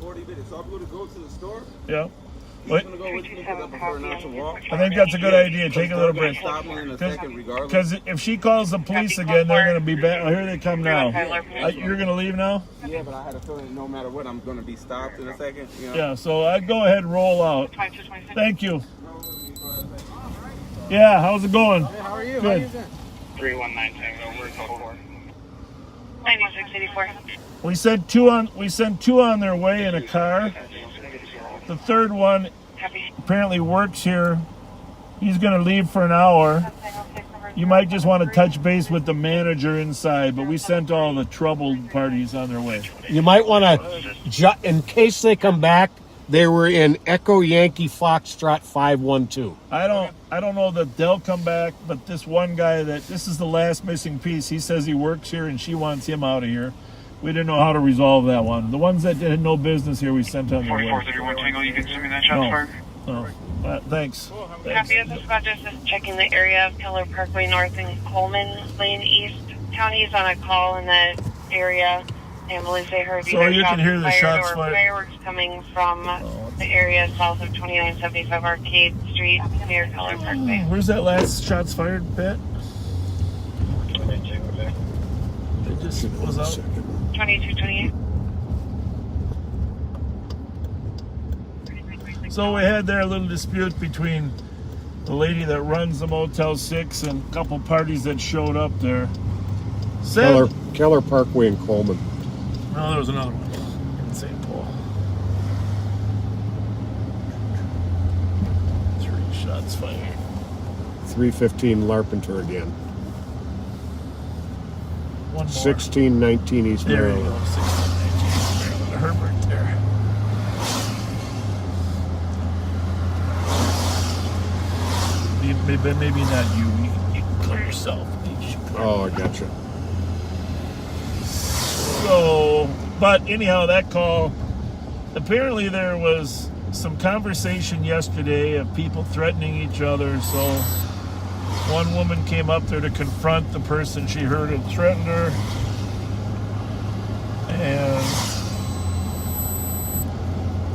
40 minutes. So I'm going to go to the store. yeah. He's Wait. going to go with me because I prefer not to walk. I think that's a good idea. Take a little They're gonna break. stop me in a second regardless. Because if she calls the police again, they're going to be back. Oh, here they come now. You're going to leave now? Yeah, but I had a feeling no matter what, I'm going to be stopped in a second. You know? Yeah, so I'd go ahead and roll out. Thank you. Yeah, how's it going? Hey, how are you? Good. How you doing? 319 Tango, we're code 4. 9684. We sent two on their way in a car. The third one apparently works here. He's going to leave for an hour. You might just want to touch base with the manager inside, but we sent all the troubled parties on their way. You might want to, in case they come back, they were in Echo Yankee Foxtrot 512. I don't know that they'll come back, but this one guy this is the last missing piece. He says he works here and she wants him out of here. We didn't know how to resolve that one. The ones that had no business here, we sent on their way. 4431 Tango, you can send me that shot fired? No. Thanks. Copy of the squad just is checking the area of Keller Parkway North and Coleman Lane East. County's on a call in that area. Ambulance, they heard So you can hear the shots fired. Fireworks coming from the area south of 2975 Arcade Street near Keller Parkway. Where's that last shots fired, Pat? It just was out. 2228. So we had there a little dispute between the lady that runs the Motel 6 and a couple parties that showed up there. Keller Parkway in Coleman. No, there was another one in St. Paul. 3 shots fired. 315 Larpenteur again. One more. 1619 East There you Maryland. go, 1619 Herbert there. Maybe not you. You can clear yourself. Oh, I gotcha. So, but anyhow, that call, apparently there was some conversation yesterday of people threatening each other. So one woman came up there to confront the person she heard had threatened her. And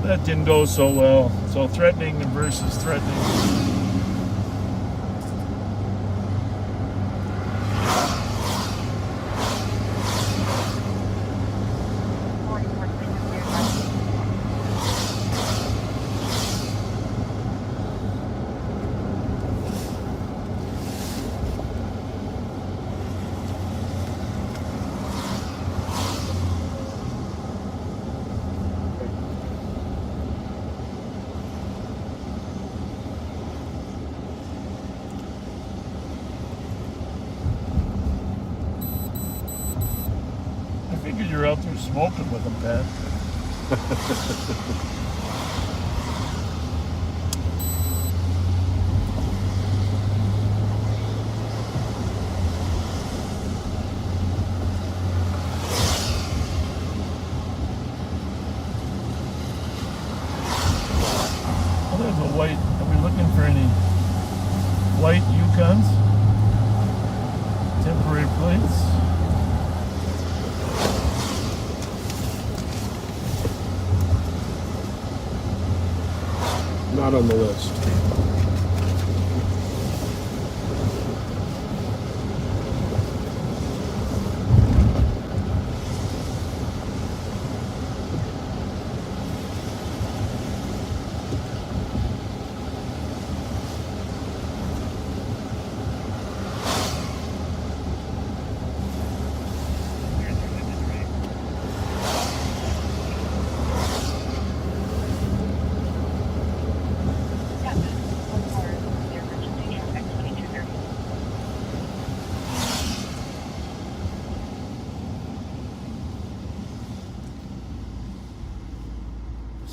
that didn't go so well. So threatening versus threatening. You're out there smoking with them, Pat. Oh, there's a white. Are we looking for any white Yukons? Temporary plates? Not on the list.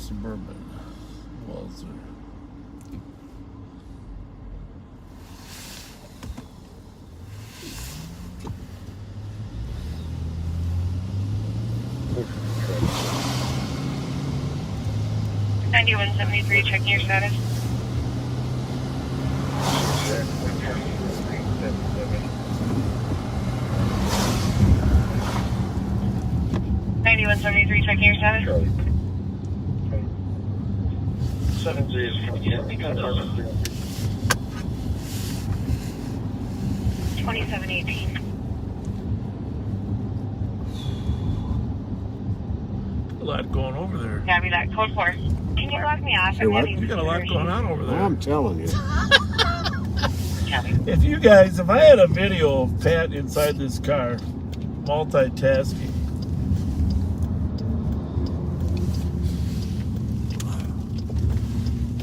Suburban Walzer. $91.73, checking your status. $91.73, checking your status. 2718. A lot going over there. Copy that. Code 4. Can you lock me off? Hey, what? You got a lot going on over there. I'm telling you. If you guys, if I had a video of Pat inside this car, multitasking,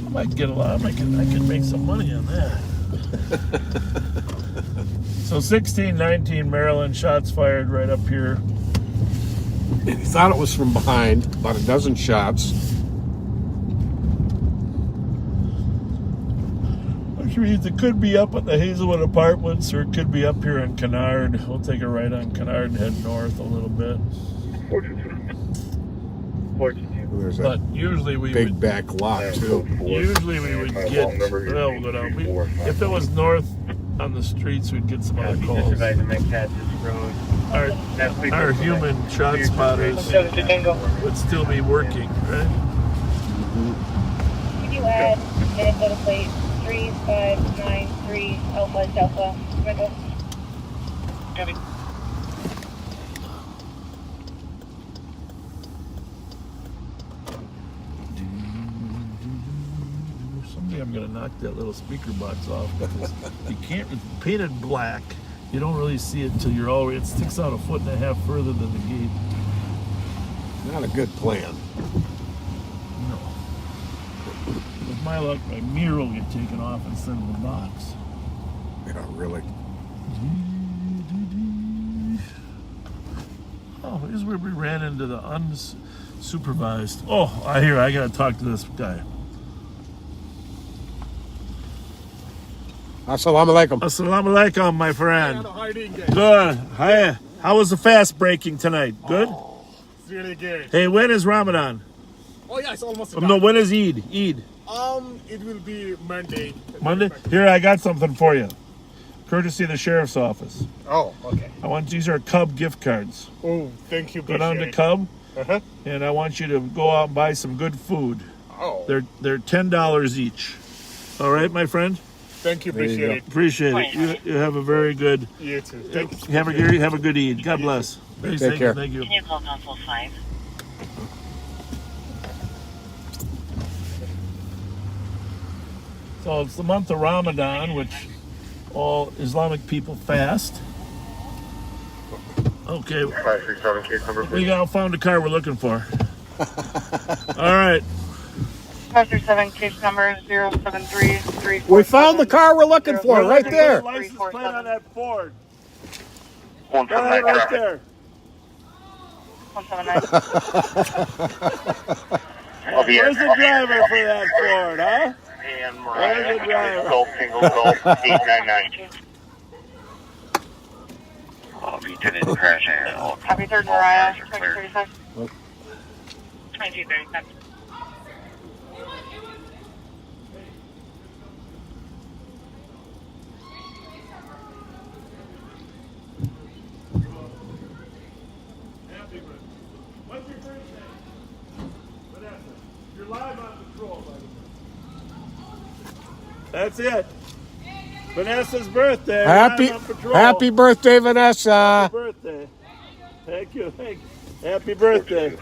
I might get a lot. I could make some money on that. So 1619 Maryland, shots fired right up here. He thought it was from behind, about a dozen shots. Which means it could be up at the Hazelwood Apartments, or it could be up here in Kennard. We'll take a right on Kennard and head north a little bit. There's But a usually we big would, back lot too. usually we would get, well, we'll go down. If it was north on the streets, we'd get some other calls. Supervisor McTabb, this road. our human shot spotters would still be working, right? Could you add Minnesota plate 3593 Alpha Delta? Window. Copy. Someday I'm gonna knock that little speaker box off because you can't. It's painted black. You don't really see it until you're already. It sticks out 1.5 feet further than the gate. Not a good plan. No. With my luck, my mirror will get taken off instead of the box. Yeah, really. Oh, here's where we ran into the unsupervised. Oh, I gotta talk to this guy. Assalamu alaikum. Assalamu alaikum, my friend. Good. Hi. How was the fast breaking tonight? Good? It's really good. Hey, when is Ramadan? Oh yeah, it's almost No, when is Eid? Eid. It will be Monday. Monday? Here, I got something for you. Courtesy of the sheriff's office. Oh, okay. These are Cub gift cards. Oh, thank you. Go down to Cub, and I want you to go out and buy some good food. Oh. They're $10 each. All right, my friend? Thank you, appreciate it. Appreciate it. You have a very good... You too. Thank you. Have a good Eid. God bless. Take care. Thank you. Can you call console 5? So it's the month of Ramadan, which all Islamic people fast. Okay. 537 case number, We found the car we're looking for. All right. 537 case number 0733. We found the car we're looking for, right there. License plate on that Ford. 179 Right there. 179. I'll be Where's the driver for that Ford, huh? And Where's the driver? Golf, single golf, 899. Lieutenant Carjacking. Copy 3rd Mariah, 2236. 2236. What's your first name? Vanessa. You're live on patrol, by the way. That's it. Vanessa's birthday. Happy birthday, Vanessa. Happy birthday. Thank you. Happy birthday.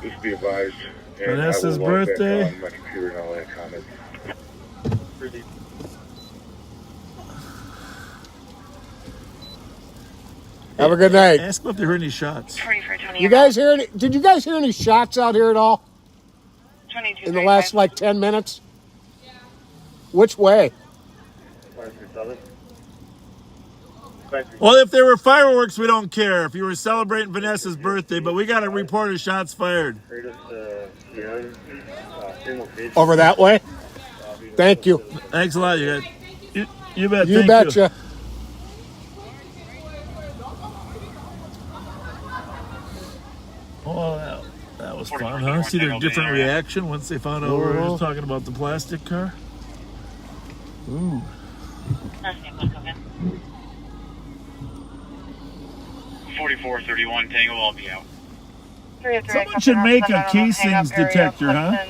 Just be advised. Vanessa's birthday. On my computer and all that comment. Have a good night. Ask them if they heard any shots. You guys hear any? Did you guys hear any shots out here at all? In the last 10 minutes? Which way? Well, if there were fireworks, we don't care. If you were celebrating Vanessa's birthday, but we got a report of shots fired. Over that way? Thank you. Thanks a lot, you guys. You bet. You betcha. Oh, that was fun, huh? See their different reaction once they found out we were just talking about the plastic car? Ooh. 4431 Tango, I'll be out. Someone should make a casings detector, huh?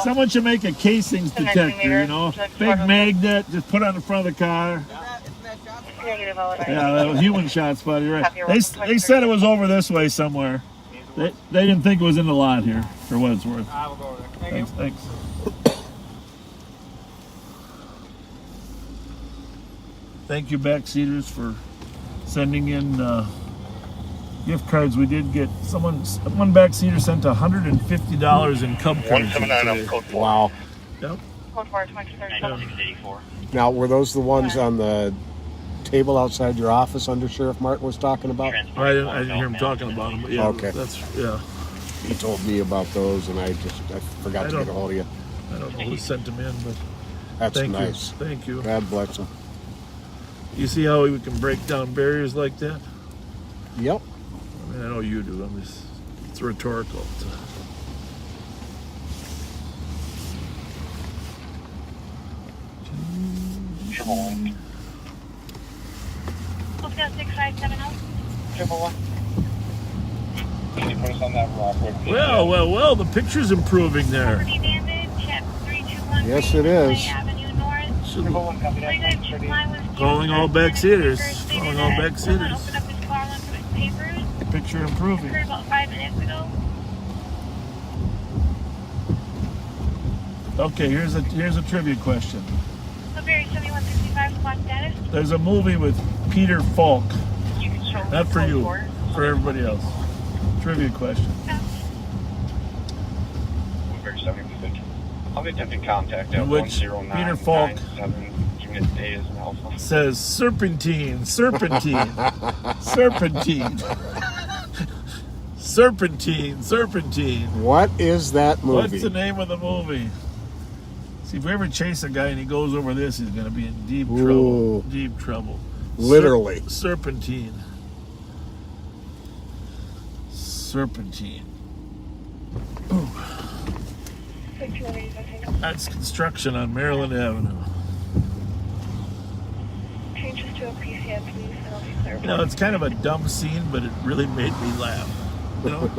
Someone should make a casings detector, you know? Big magnet, just put on the front of the car. Yeah, that was human shots, buddy, right? They said it was over this way somewhere. They didn't think it was in the lot here, for what it's worth. I will go over there. Thanks. Thank you, backseaters, for sending in gift cards. We did get one backseater sent $150 in Cub cards. 179 on code 4. Wow. Yep. Code 4, 2684. Now, were those the ones on the table outside your office under Sheriff Martin was talking about? I didn't hear him talking about them, but yeah. Okay. He told me about those, and I forgot to get a hold of you. I don't know who sent them in, but that's nice. Thank you. God bless them. You see how we can break down barriers like that? Yep. I mean, I know you do. It's rhetorical. Come on. Scale 6570. 111. Can you put us on that rock? Well, the picture's improving there. Property damage at 321 Yes, it is. Avenue North. Should- 392 was Calling all backseaters. Calling all Someone backseaters. opened up his car, went through his papers. Picture improving. Occurred about 5 minutes ago. Okay, here's a trivia question. Blueberry 7165 squad status. There's a movie with Peter Falk. You can show me Not for code you, four. for everybody else. Trivia question. Blueberry 7150. I'll be attempting contact In at which Peter Falk 1097. Unit A is an alpha. Says serpentine, serpentine, serpentine, serpentine, serpentine. What is that movie? What's the name of the movie? See, if we ever chase a guy and he goes over this, he's going to be in deep trouble. Ooh. Deep trouble. Literally. Serpentine. Serpentine. Ooh. That's construction on Maryland Avenue. Changes to a PCN, please, and I'll be clear. You know, it's kind of a dumb scene, but it really made me laugh. You know?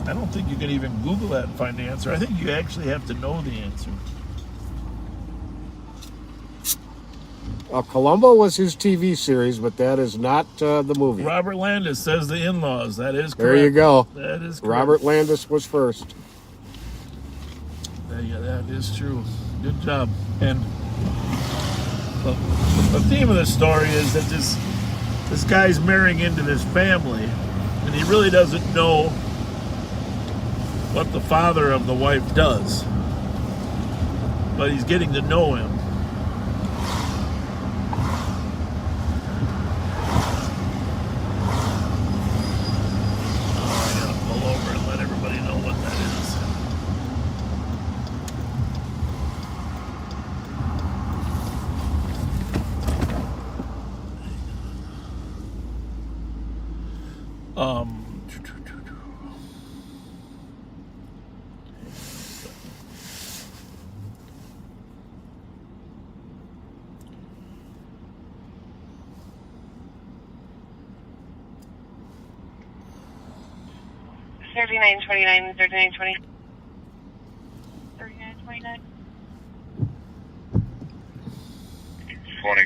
I don't think you can even Google that and find the answer. I think you actually have to know the answer. Columbo was his TV series, but that is not the movie. Robert Landis says the in-laws. That is correct. There you go. That is correct. Robert Landis was first. Yeah, that is true. Good job. And the theme of the story is that this guy's marrying into this family, and he really doesn't know what the father of the wife does, but he's getting to know him. Oh, I gotta pull over and let everybody know what that is. Thirty-nine 29, 39 20. 39 29. 20.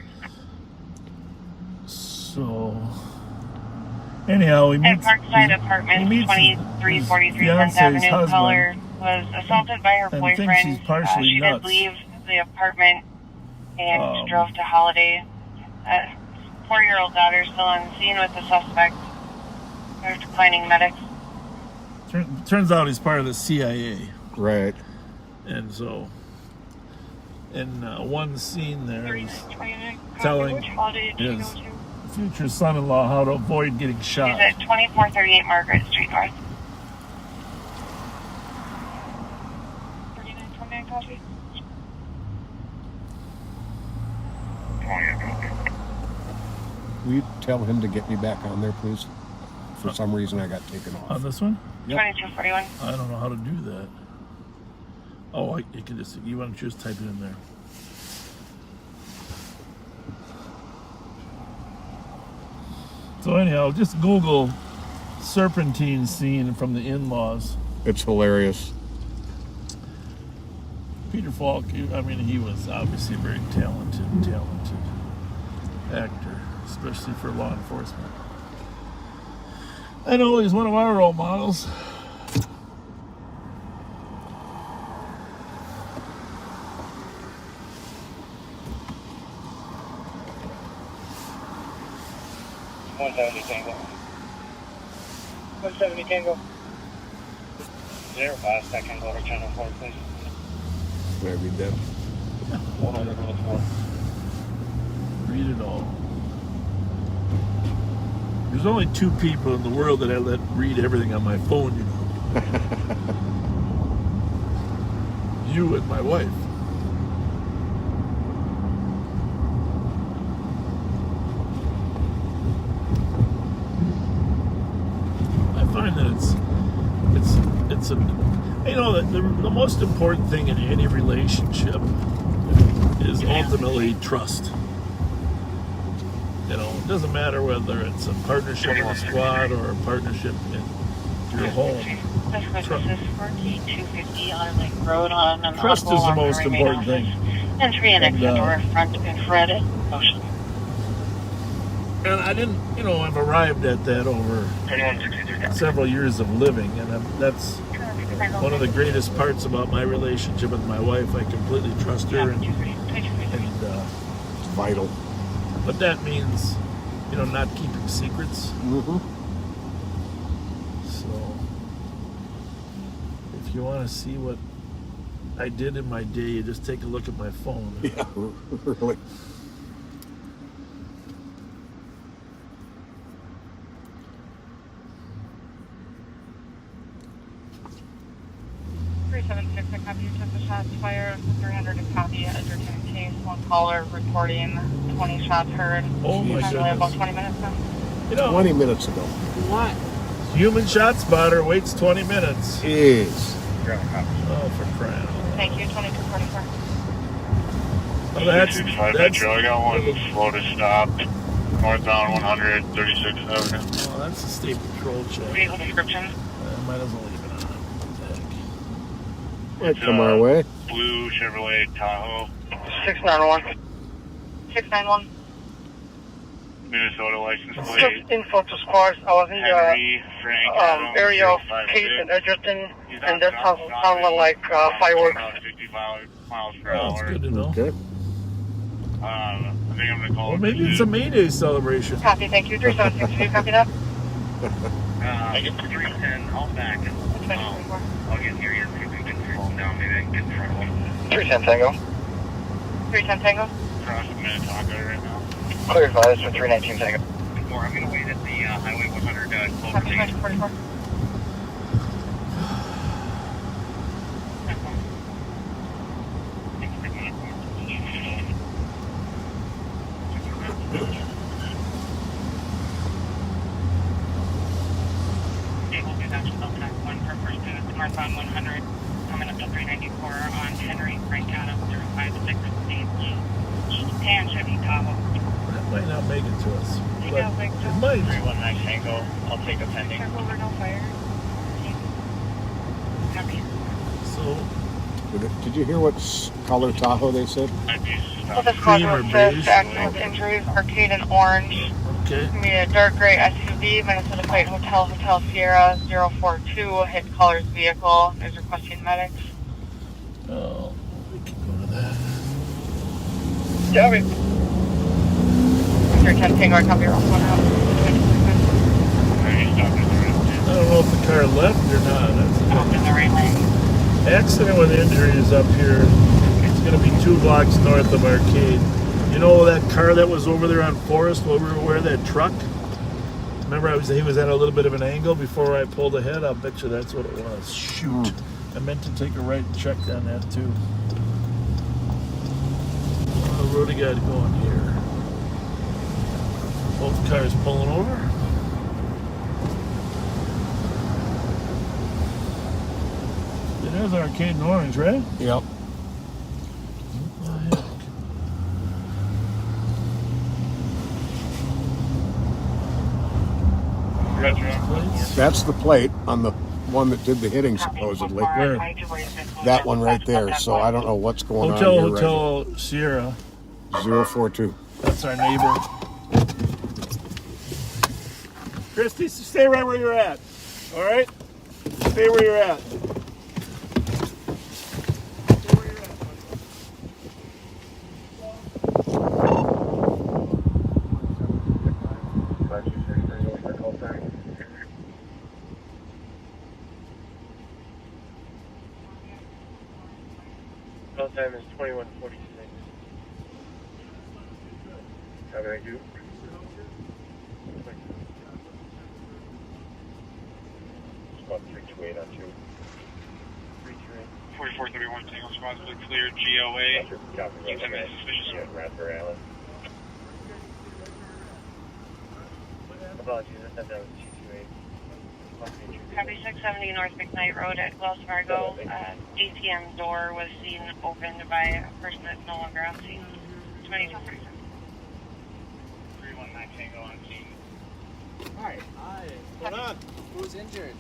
So, anyhow, he At meets. Parkside Apartments, 2343 10th Avenue, caller was assaulted by her and thinks boyfriend. she's partially She nuts. did leave the apartment and Um, drove to Holiday. 4-year-old daughter still on scene with the suspect. They're declining medics. Turns out he's part of the CIA. Right. And so, in one scene there, he's 39 telling which Holiday did you his go to? future son-in-law how to avoid getting She's shot. at 2438 Margaret Street North. 39 29 copy. 20. Will you tell him to get me back on there, please? For some reason, I got taken off. On this one? Yep. 2241. I don't know how to do that. Oh, you can just, you want to just type it in there. So anyhow, just Google serpentine scene from the in-laws. It's hilarious. Peter Falk, I mean, he was obviously a very talented actor, especially for law enforcement. I know he's one of our role models. Tango. 170 Tango. 05 second, go to channel 4, please. Can I read that? Read it all. There's only 2 people in the world that I let read everything on my phone, you know. You and my wife. I find that it's listen, you know, the most important thing in any relationship is ultimately trust. You know, it doesn't matter whether it's a partnership in a squad or a partnership in your home. This is 250 on Lake Road on an Trust is the most important thing. Entry and exit door front infrared motion. And I didn't, you know, I've arrived at that over several years of living, and that's one of the greatest parts about my relationship with my wife. I completely trust her, and it's vital. But that means, you know, not keeping secrets. Mm-hmm. So, if you want to see what I did in my day, you just take a look at my phone. Yeah, really. I copy you took the shots fired. 300 to copy Edgerton case. One caller reporting 20 shots heard. Oh my goodness. About 20 minutes now. You know, 20 minutes ago. What? Human shot spotter waits 20 minutes. Jeez. Oh, for crying out loud. Thank you, 2244. Well, that's I got one slow to stop. Northbound 136 Avenue. Oh, that's a state patrol check. Vehicle description. I might as well leave it on. Might come our way. Blue Chevrolet Tahoe. 691. 691. Minnesota license plate. Just info to squads. I was in Henry Frank area of Case and Edgerton, and that sounded like fireworks. About 60 miles per Oh, hour. that's good to know. Okay. I think I'm gonna call Well, it. maybe it's a May Day celebration. Copy, thank you. 376, do you copy that? I get 310. I'll back. I'll get here. You're down. Maybe I can get in front of them. 310 Tango. 310 Tango. Crossing Minnetonka right now. Clear advice for 319 Tango. I'm gonna wait at the Highway 100 clover Copy, station. 44. Northbound 100, coming up to 394 on Henry Frank Adam 056 Tan Chevy Tahoe. That might not make it to us. But it might. 319 Tango. I'll take a pending. Careful over, no fire. Copy. So, Did you hear what color Tahoe they said? Well, this Cream or causal beige? assist, accident injuries, arcade and orange. okay. Be a dark gray SUV, Minnesota plate Hotel Sierra 042, hit caller's vehicle. Is requesting medics. Oh, we can go to that. Copy. 310 Tango, I copy your off one out. I don't know if the car left or not. Off in the right lane. Accident with injuries up here. It's going to be 2 blocks north of Arcade. You know that car that was over there on Forest where that truck? Remember he was at a little bit of an angle before I pulled ahead? I'll bet you that's what it was. Shoot. I meant to take a right check on that too. What road do you got going here? Both cars pulling over. There's Arcade and Orange, right? Yep. That's the plate on the one that did the hitting, supposedly. Where? That one right there. So I don't know what's going on Hotel here. Sierra. 042. That's our neighbor. Christy, stay right where you're at. All right? Stay where you're at. Call time is 21:46. How can I do? Spot 328 on 2. 4431 Tango responsibly clear GOA. Examine suspicious. Radford Allen. Apologies, I thought that was 228. Copy 670 North McKnight Road at Wells Fargo. ATM door was seen opened by a person that's no longer on scene. 2247. 319 Tango on scene. Hi. Hi. Hold on. Who's injured?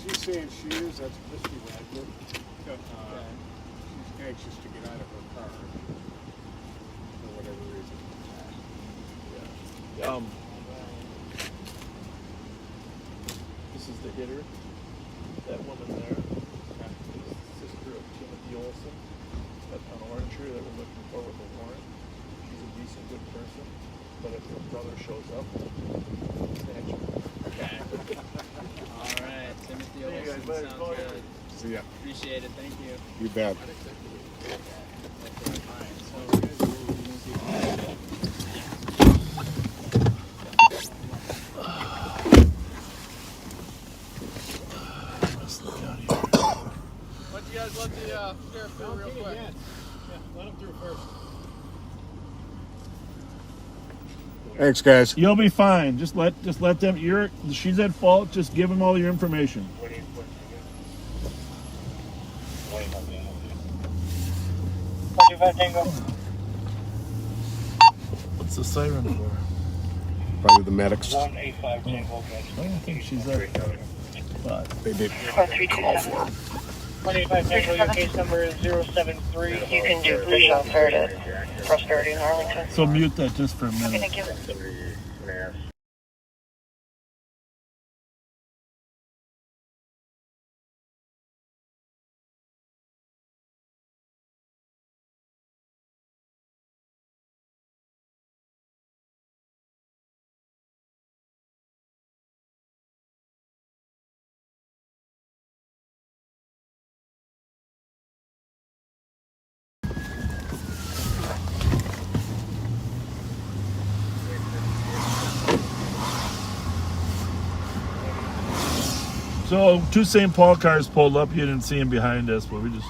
She's saying she is. That's Christy Wagner. She's anxious to get out of her car for whatever reason. This is the hitter. That woman there is sister of Timothy Olson at an orangery that we're looking for with a warrant. She's a decent, good person. But if her brother shows up, snatch him. Okay. All right. Timothy Olson sounds good. See ya. Appreciate it. Thank you. You bet. All right. So what do you guys let the sheriff do real quick? Yeah, let him through first. Thanks, guys. You'll be fine. Just let them. She's at fault. Just give them all your information. What's the siren for? Probably the medics. 185 Tango. I don't think she's there. But They did Call 327. 185 Tango, your case number is 073. You can do blue shelter at Prosperity in Arlington. so mute that just for a Okay, minute. thank you. So 2 St. Paul cars pulled up. You didn't see him behind us, but we just.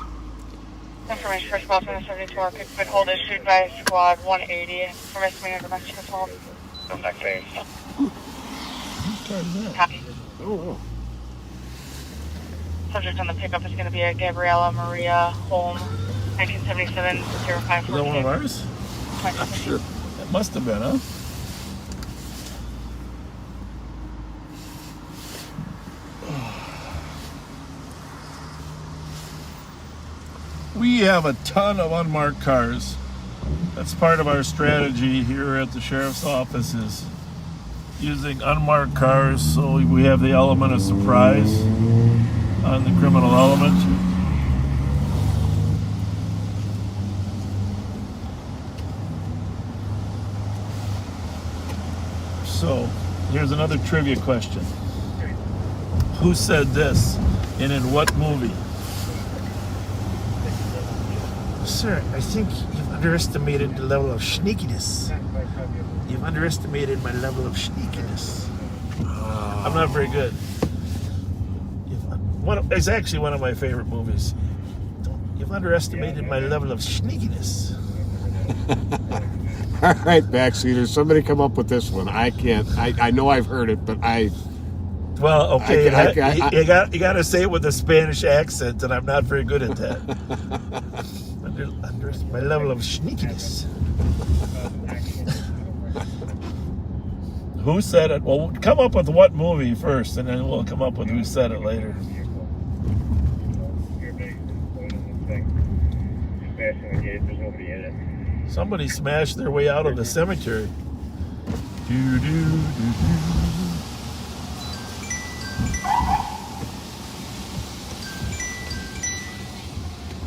Information first call from the 72 quick hold issued by squad 180 for misdemeanor domestic assault. Contact base. Whose car is that? Copy. Oh, Subject on the pickup is going to be a Gabriella Maria Holm, 1977 Is 0542. that one of ours? sure. That must have been, huh? We have a ton of unmarked cars. That's part of our strategy here at the sheriff's office is using unmarked cars so we have the element of surprise on the criminal element. So, here's another trivia question. Who said this and in what movie? Sir, I think you've underestimated the level of sneakiness. You've underestimated my level of sneakiness. I'm not very good. It's actually one of my favorite movies. You've underestimated my level of sneakiness. All right, backseaters. Somebody come up with this one. I can't. I know I've heard it, but Well, okay, you got to say it with a Spanish accent, and I'm not very good at that. Under my level of sneakiness. Who said it? Well, come up with what movie first, and then we'll come up with who said it later. Somebody smashed their way out of the cemetery.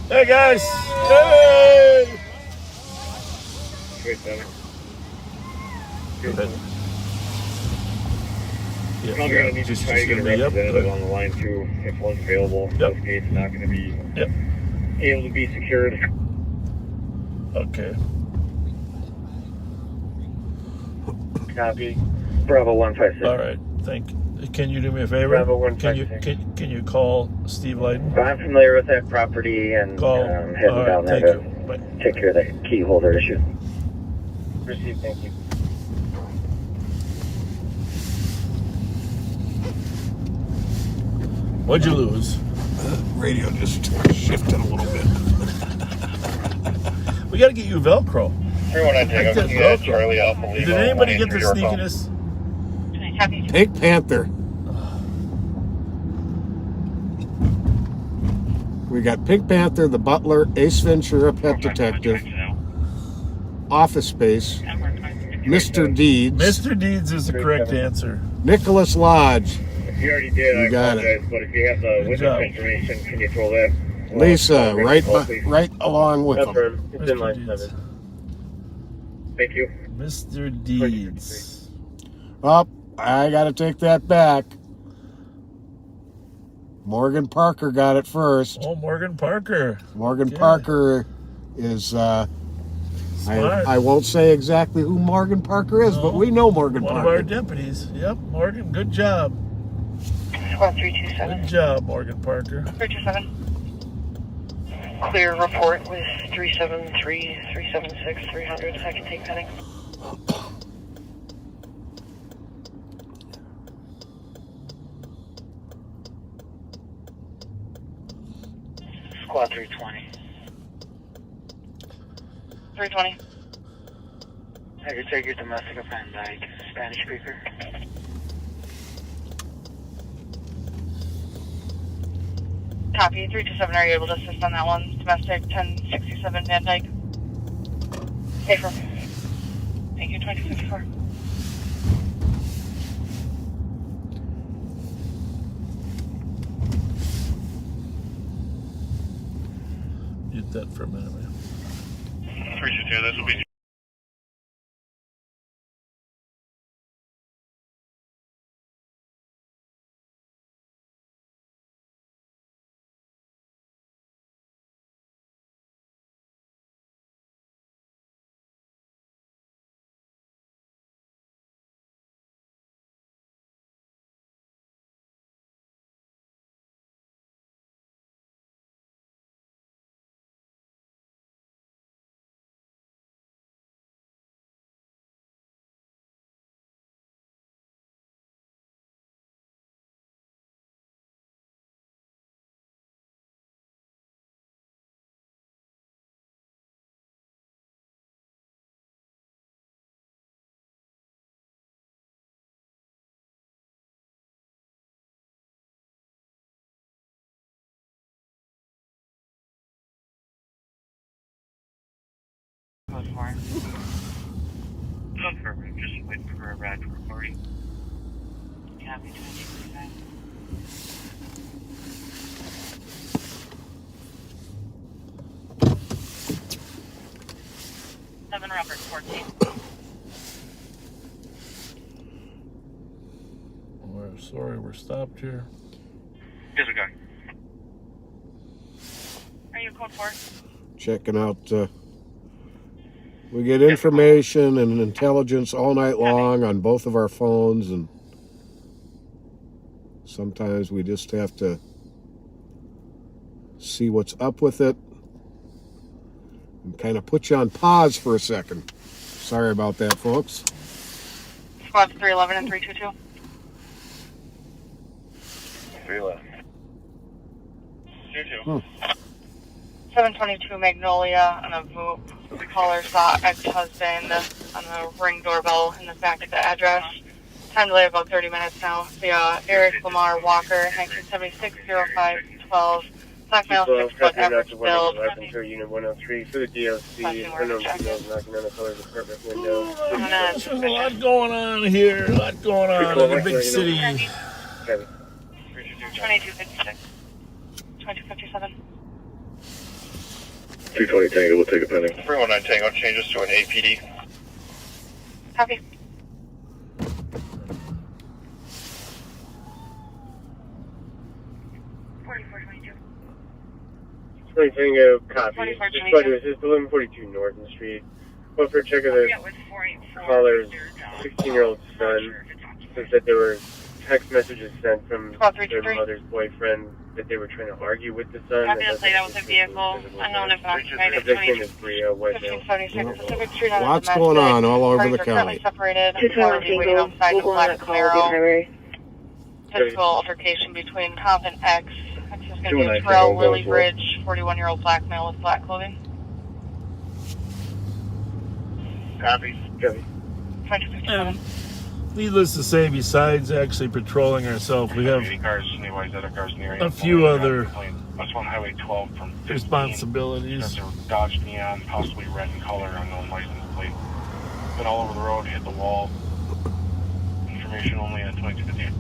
Hey guys! Hey! Go ahead. Yeah, Probably going to need to try to get a representative on the line too, if one's available. Yep. This gate's not going to be able to be secured. Okay. Copy. Bravo 156. All right. Can you do me a favor? Bravo 156. Can you call Steve Leiden? I'm familiar with that property and heading down there to take care of the key holder issue. Received, thank you. What'd you lose? Radio just shifted a little bit. We got to get you Velcro. 319, I'm looking at Charlie Alpha Lima. Did anybody get the sneakiness? Pink Panther. We got Pink Panther, the Butler, Ace Ventura, Pet Detective, Office Space, Mr. Deeds. Mr. Deeds is the correct answer. Nicholas Lodge. If you already did, You I got apologize, but if you have the witness information, can you throw that? Lisa, right along with them. It's in line 7. Thank you. Mr. Deeds. Oh, I got to take that back. Morgan Parker got it first. Oh, Morgan Parker. Morgan Parker is, I won't say exactly who Morgan Parker is, but we know Morgan Parker. One of our deputies. Yep, Morgan, good job. Squad 327. Good job, Morgan Parker. 327. Clear report with 373, 376, 300. I can take pending. Squad 320. 320. I could take your domestic of Van Dyke, Spanish speaker. Copy. 327, are you able to assist on that one? Domestic 1067 Van Dyke. Safer. Thank you, 2054. Mute that for a minute, man. 322, this will be Confirm, just waiting for a ride for recording. Copy 20%. Seven Robert 14. We're sorry we're stopped here. Disregard. Are you code 4? Checking out, we get information and intelligence all night long on both of our phones, and sometimes we just have to see what's up with it and kind of put you on pause for a second. Sorry about that, folks. Squads 311 and 322. 311. 22. 722 Magnolia on a VOOP. The caller saw ex-husband on the Ring doorbell in the back of the address. Time delay about 30 minutes now. Via Eric Lamar Walker, 1976-05-12. Black male, 6-foot average build. Unit 103 for the DOC. Unknown females knocking on the colors apartment window. There's a lot going on here. A lot going on in the big city. 2256. 2257. 220 Tango, we'll take a pending. 319 Tango changes to an APD. Copy. 4422. 20 Tango, copy. This budget is 1142 Northern Street. Well, for a check of the caller's 16-year-old son, says that there were text messages sent from their mother's boyfriend that they were trying to argue with the son. Copy that laid out with the vehicle. Unknown if occupied at 1576 Pacific Street on Lots going on all over the county. Separated. We'll go on that call. physical altercation between Comp and X. X is going to be a Terrell, Lily Bridge, 41-year-old black male with black clothing. Copy. Copy. 2257. Needless to say, besides actually patrolling ourselves, we have a few other responsibilities. Dodge Neon, possibly red in color, unknown license plate. Been all over the road, hit the wall. Information only on 2258.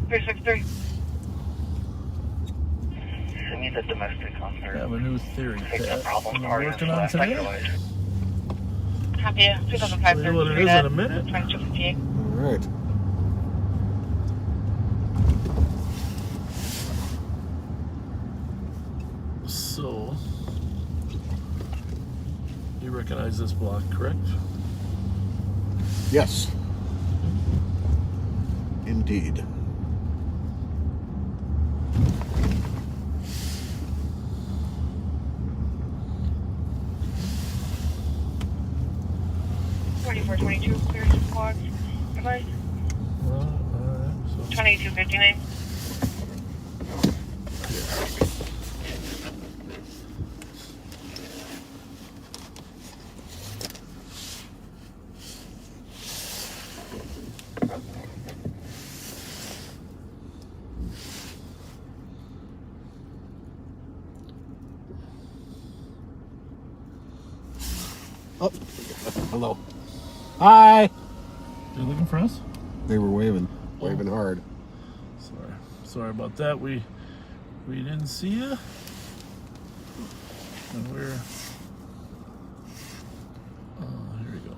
$363. I need a domestic on I have a new theory, Pat. I'm working on today. Copy. Show you what it is in a minute. 2258. All right. So, you recognize this block, correct? Yes. Indeed. Clear to squad. Goodbye. 2259. Oh, hello. Hi. You looking for us? They were waving hard. Sorry about that. We didn't see you. And we're here we go.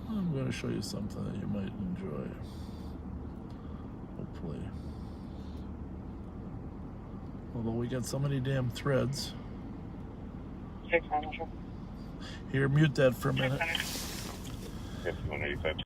I'm going to show you something that you might enjoy. Hopefully. Although we got so many damn threads. Here, mute that for a minute. 5185.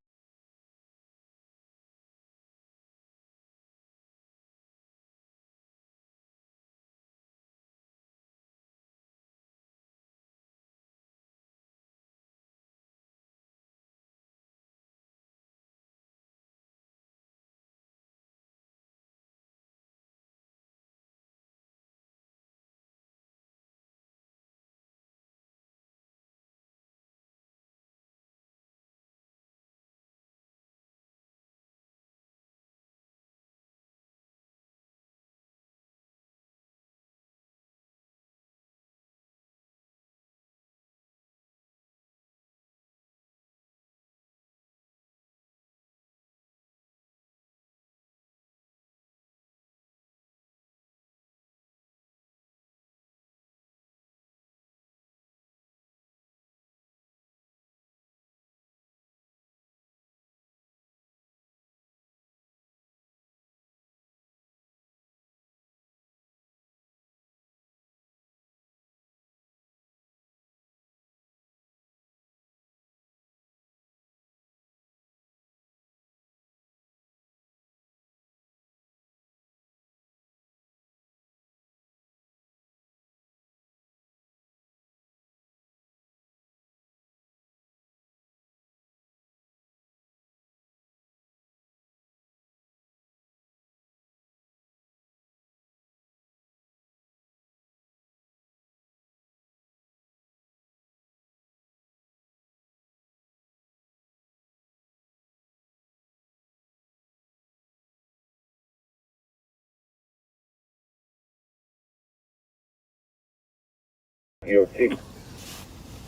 EOT.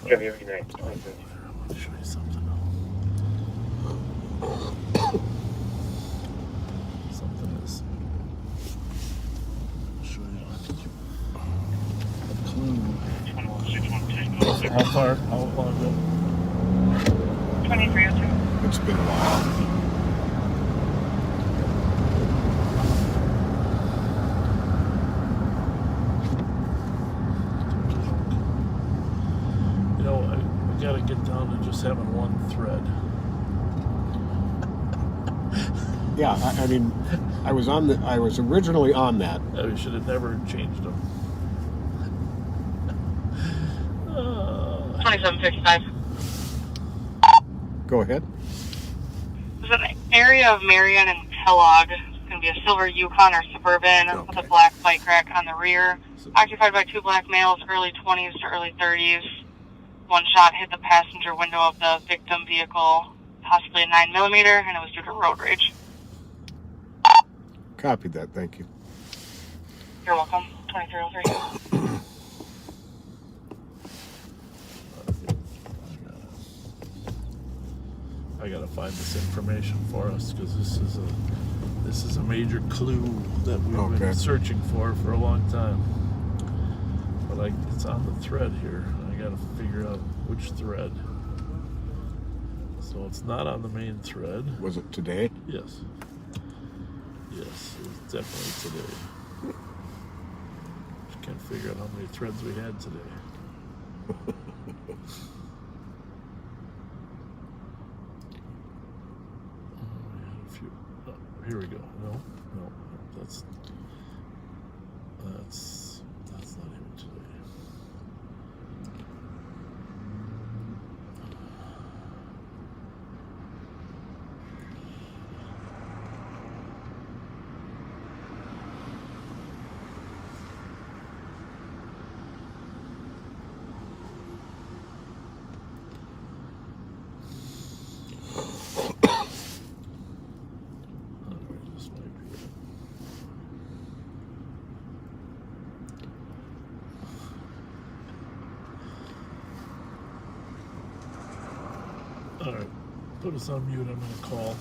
Chevy every night. I want to show you something. Something is. I'll show you a clue. How far? How long ago? 2302. It's been a while. We gotta get down to just having one thread. Yeah, I mean, I was originally on that. We should have never changed them. 2755. Go ahead. There's an area of Marion and Kellogg. It's going to be a silver Yukon or Suburban with a black bike rack on the rear. Occupied by 2 black males, early 20s to early 30s. One shot hit the passenger window of the victim vehicle, possibly a 9mm, and it was due to road rage. Copied that, thank you. You're welcome. 2303. I gotta find this information for us because this is a major clue that we've been searching for a long time. But it's on the thread here. I gotta figure out which thread. So it's not on the main thread. Was it today? Yes. Yes, it was definitely today. Just can't figure out how many threads we had today. Here we go. No, that's not even today. All right, put us on mute. I'm gonna call.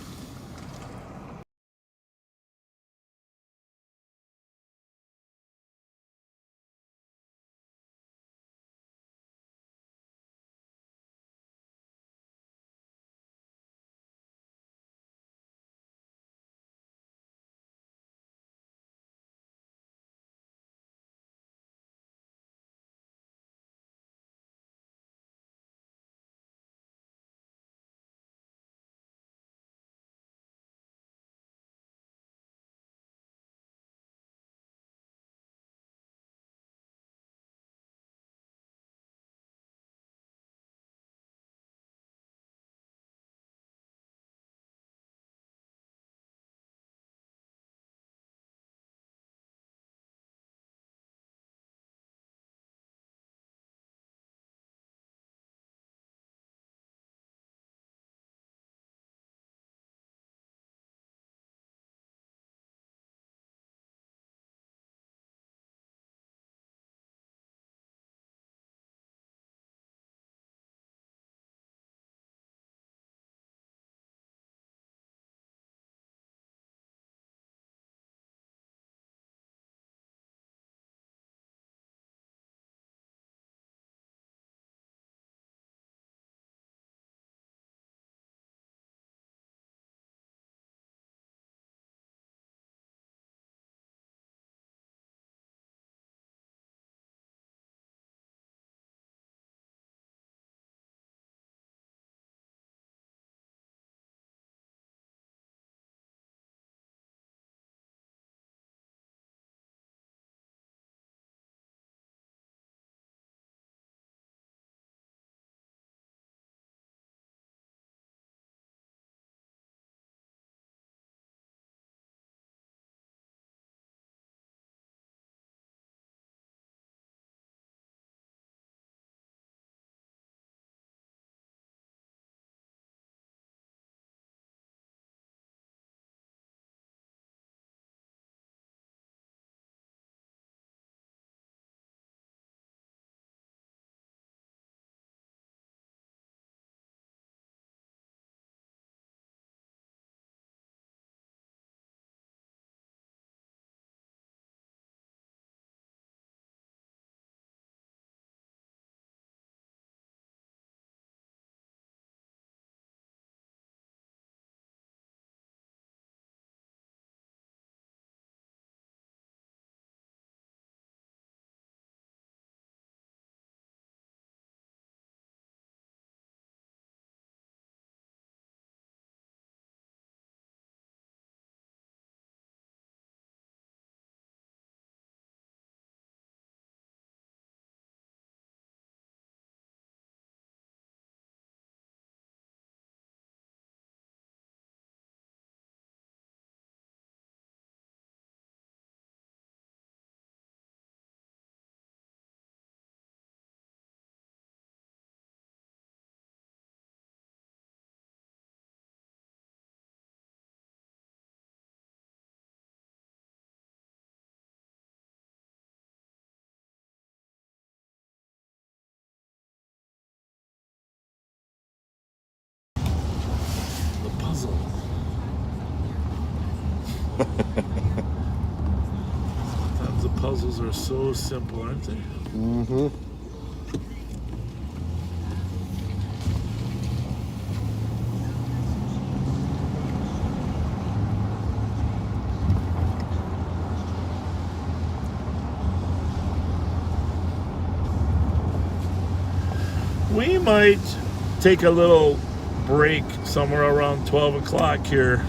puzzle. Sometimes the puzzles are so simple, aren't they? Mm-hmm. We might take a little break somewhere around 12 o'clock here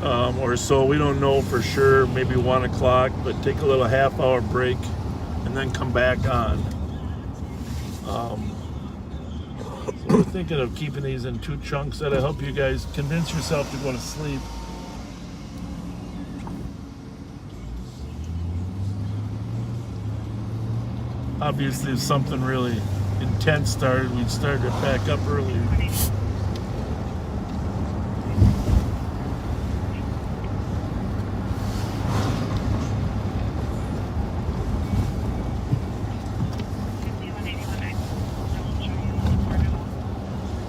or so. We don't know for sure, maybe 1 o'clock, but take a little half-hour break and then come back on. So we're thinking of keeping these in 2 chunks. That'll help you guys convince yourself to go to sleep. Obviously, if something really intense started, we'd start to pack up earlier.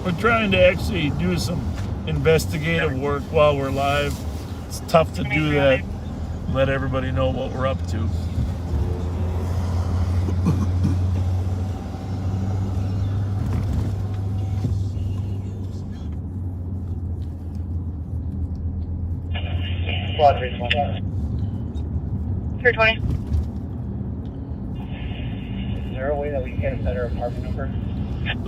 We're trying to actually do some investigative work while we're live. It's tough to do that and let everybody know what we're up to. Squad 320. 320. Is there a way that we can get a better apartment number?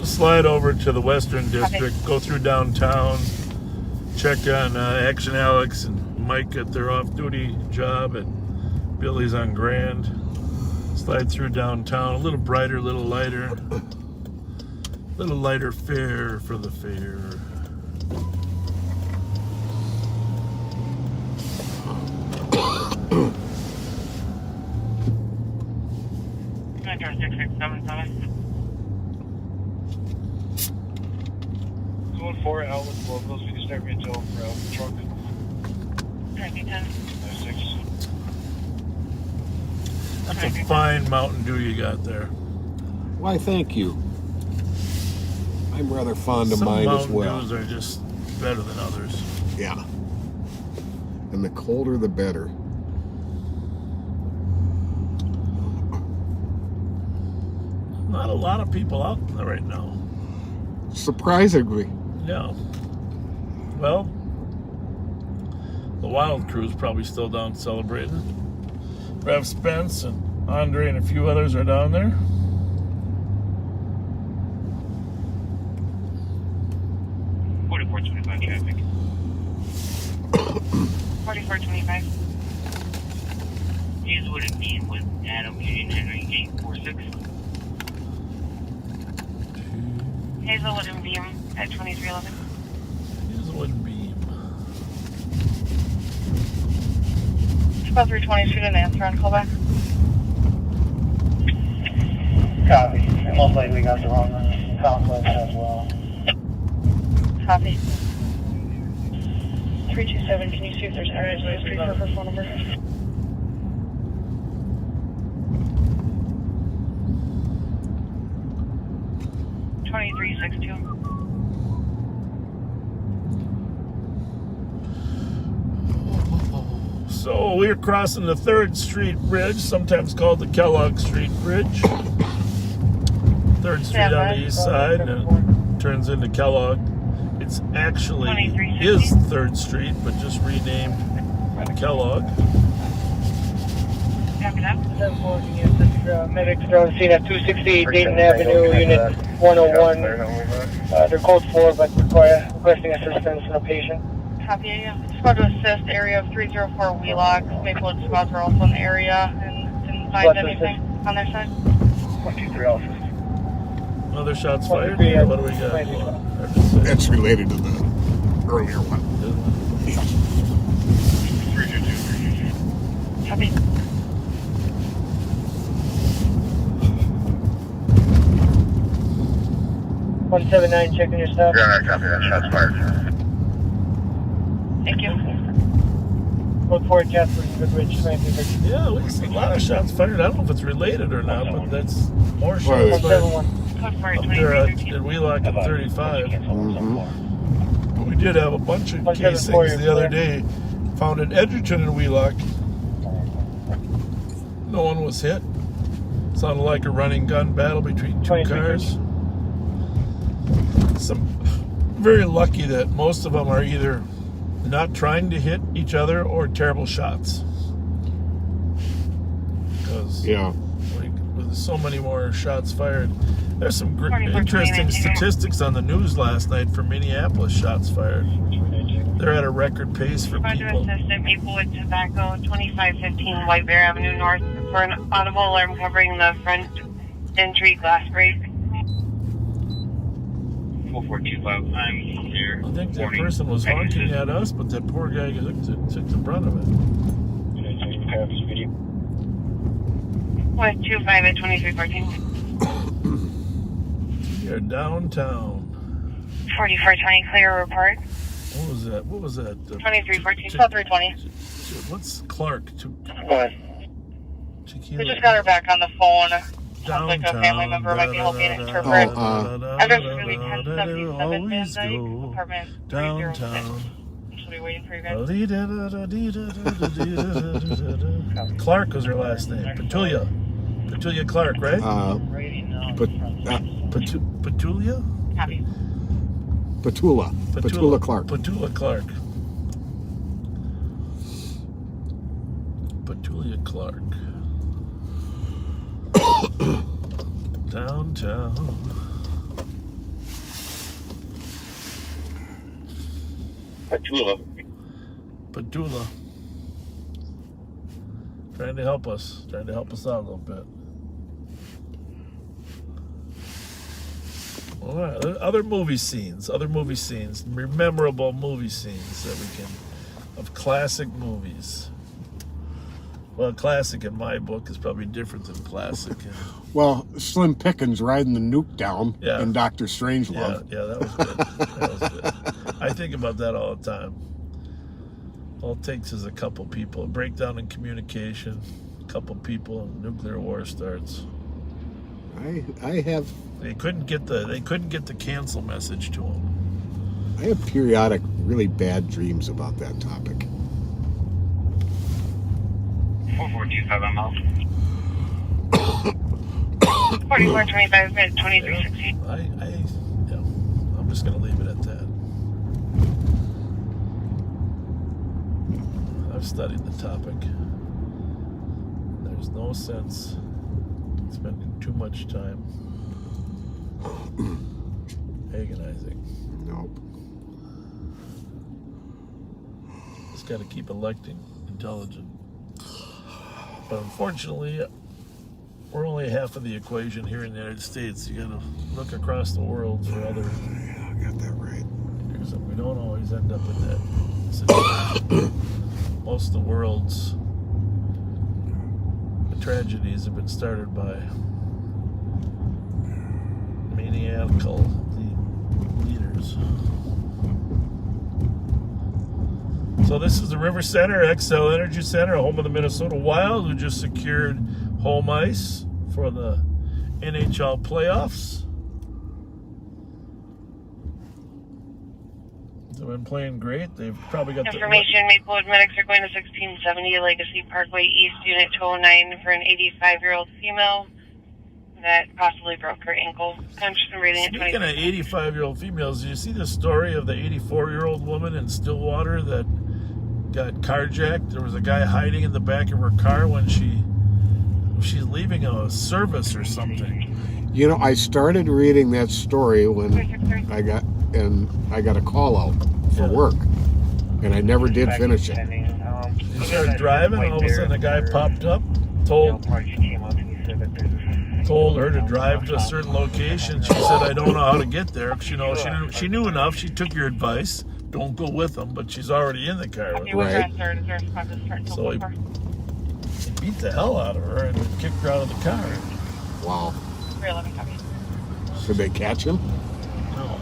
Slide over to the Western District, go through downtown, check on Action Alex and Mike at their off-duty job at Billy's on Grand. Slide through downtown, a little brighter, a little lighter fare for the fair. Metro 6677. Going for it, outlet locals. We can start retail for truck. 9010. 96. That's a fine Mountain Dew you got there. Why, thank you. I'm rather fond of Some mine Mountain as well. Dews are just better than others. Yeah. And the colder, the better. Not a lot of people out there right now. Surprisingly. Yeah. Well, the Wild Crew's probably still down celebrating. Rev Spence and Andre and a few others are down there. Traffic. 4425. Hazelwood and Beam with Adam Union Henry 846. Hazelwood and Beam at 2311. Hazelwood and Beam. Squad 320, shoot an answer on callback. Copy. I most likely got the wrong complex as well. Copy. 327, can you see if there's areas of history for her phone number? So we're crossing the 3rd Street Bridge, sometimes called the Kellogg Street Bridge. 3rd Street on the east side, and it turns into Kellogg. It's actually is 3rd Street, but just renamed Kellogg. Medics are on scene at 268 Dayton Avenue, Unit 101. They're code 4, but requesting assistance in a patient. Copy, yeah. Squad to assist, area of 304 Wheelock. Maplewood squads are also in the area and didn't find anything on their side. 123 also. Other shots fired? What do we got? That's related to the earlier one. Yeah. 322. Copy. $179, checking your stuff. Yeah, copy that. Shots fired. Thank you. Code 4, Jasper, Goodrich, 1950. Yeah, we see a lot of shots fired. I don't know if it's related or not, but that's more shots fired. 171. Code 4, Up there at Wheelock at 35. Mm-hmm. But we did have a bunch of casings the other day. Found in Edgerton and Wheelock. No one was hit. Sounded like a running gun battle between two cars. Very lucky that most of them are either not trying to hit each other or terrible shots. Because with so many more shots fired. There's some interesting statistics on the news last night for Minneapolis shots fired. They're at a record pace for people. Assistant Maplewood Tobacco, 2515 White Bear Avenue North for an audible alarm covering the front entry glass break. 4425, I'm here. I think that person was honking at us, but that poor guy took the brunt of it. 125 at 2314. You're downtown. 4420 clear report. What was that? 2314, so 320. What's Clark? We just got her back on the phone. Sounds like a family member might be helping interpret. Address is really 1077 Van Dyke, apartment 307. She'll be waiting for you guys. Clark was her last name. Petulia Clark, right? Petulia? Copy. Petula Clark. Petula Clark. Petulia Clark. Downtown. Petula. Trying to help us out a little bit. All right, other movie scenes, memorable movie scenes that we can, of classic movies. Well, classic in my book is probably different than classic. Well, Slim Pickens riding the nuke down in Dr. Strangelove. Yeah, that was good. I think about that all the time. All it takes is a couple people, a breakdown in communication, a couple people, and nuclear war starts. They couldn't get the cancel message to them. I have periodic really bad dreams about that topic. 4425, I'm out. 4425 at 2360. I'm just going to leave it at that. I've studied the topic. There's no sense spending too much time agonizing. Nope. Just got to keep electing intelligent. But unfortunately, we're only half of the equation here in the United States. You got to look across the world for other. Yeah, I got that right. We don't always end up in that situation. Most of the world's tragedies have been started by maniacal leaders. So this is the River Center, XL Energy Center, home of the Minnesota Wild, who just secured home ice for the NHL playoffs. They've been playing great. They've probably got information. Maplewood medics are going to 1670 Legacy Parkway East, Unit 209 for an 85-year-old female that possibly broke her ankle. I'm just reading it. Speaking of 85-year-old females, did you see the story of the 84-year-old woman in Stillwater that got carjacked? There was a guy hiding in the back of her car when she's leaving a service or something. You know, I started reading that story when I got a call out for work, and I never did finish it. You started driving, and all of a sudden a guy popped up, told her to drive to a certain location. She said, "I don't know how to get there." Because, she knew enough. She took your advice. Don't go with them, but she's already in the car with Right. So he beat the hell out of her and kicked her out of the car. Wow. Did they catch him? No.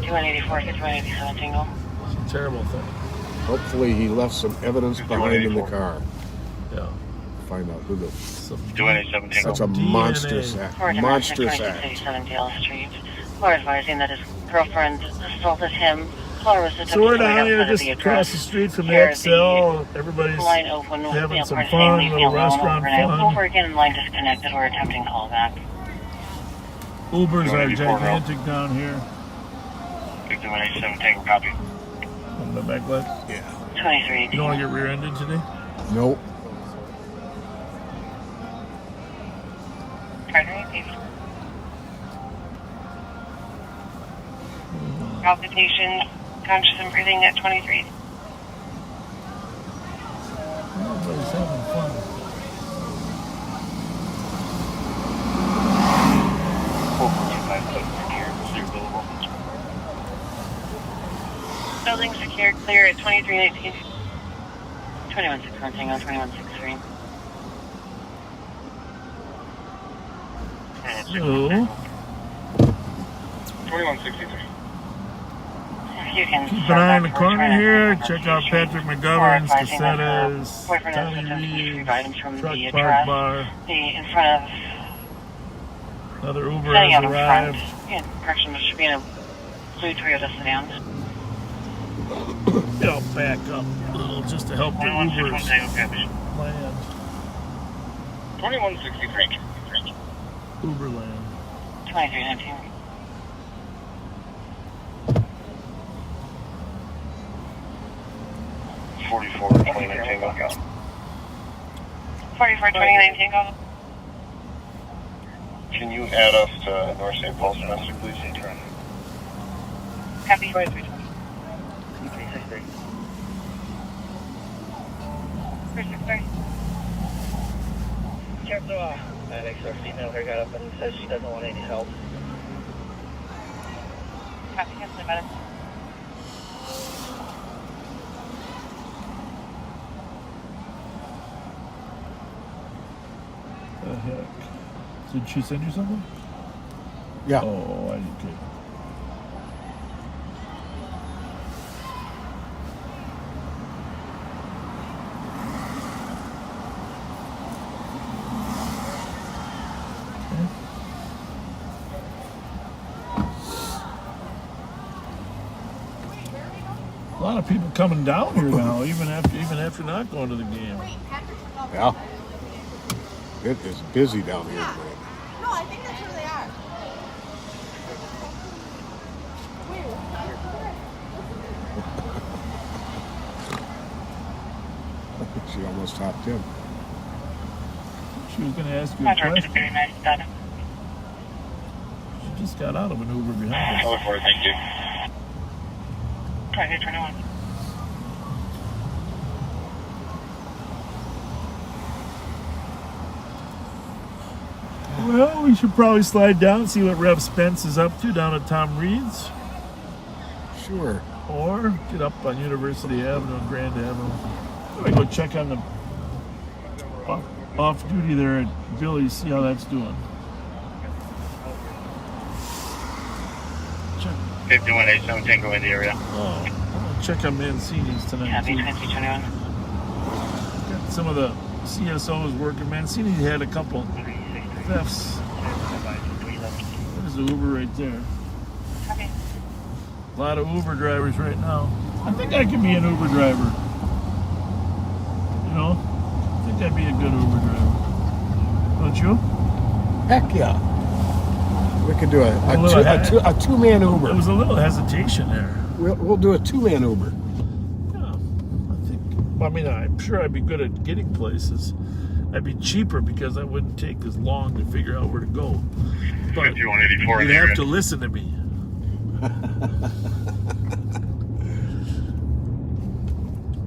2184, 6187 Tingle. It's a terrible thing. Hopefully he left some evidence behind in the car. Yeah. Find out who the... 287 Tingle. That's a monstrous act. Monstrous act. 27 Dale Street. We're advising that his girlfriend assaulted him So we're down here just across the street from the XL. Everybody's having some fun, little restaurant fun. We're getting line disconnected. We're attempting callback. Ubers are gigantic down here. 5187 Tango, copy. On the back left? Yeah. 23. You don't want to get rear-ended today? Nope. Palpitations, conscious and breathing at 23. Everybody's having fun. Building secured, clear at 2319. 2161 Tango, 2163. So, 2163. You can keep an eye on the corner here. Check out Patrick McGovern's, Casetta's, Tommy Reed's, Truck Park Bar. In front of. Another Uber has arrived. Correction, there should be a blue Toyota sedan. I'll back up a little just to help the Ubers land. 2163. Uber land. 2319. Forty-four 2019 Tango. 44 2019 Tango. Can you add us to North St. Paul's domestic, please? Copy. 2320. 363. Cancel that XR female here got up and says she doesn't want any help. Copy, cancel better. The heck? Did she send you something? Yeah. Oh, I didn't get a lot of people coming down here now, even after not going to the game. Yeah. It is busy down here tonight. No, I think that's where they are. She almost hopped in. She was going to ask you a question. She just got out of an Uber behind us. Look for it, thank you. Okay, 21. Well, we should probably slide down and see what Rev Spence is up to down at Tom Reed's. Sure. Or get up on University Avenue and Grand Avenue. I go check on the off duty there at Billy's, see how that's doing. Check. 5187 Tango in the area. Oh, I'll check on Mancini's tonight. Copy, Too. 2021. Got some of the CSOs working. Mancini had a couple thefts. There's the Uber right there. Copy. A lot of Uber drivers right now. I think I could be an Uber driver. You know? I think I'd be a good Uber driver. Don't you? Heck yeah. We could do a two-man Uber. There was a little hesitation there. We'll do a two-man Uber. Yeah, I think. Well, I mean, I'm sure I'd be good at getting places. I'd be cheaper because I wouldn't take as long to figure out where to go. But 5184 you'd have to listen to me.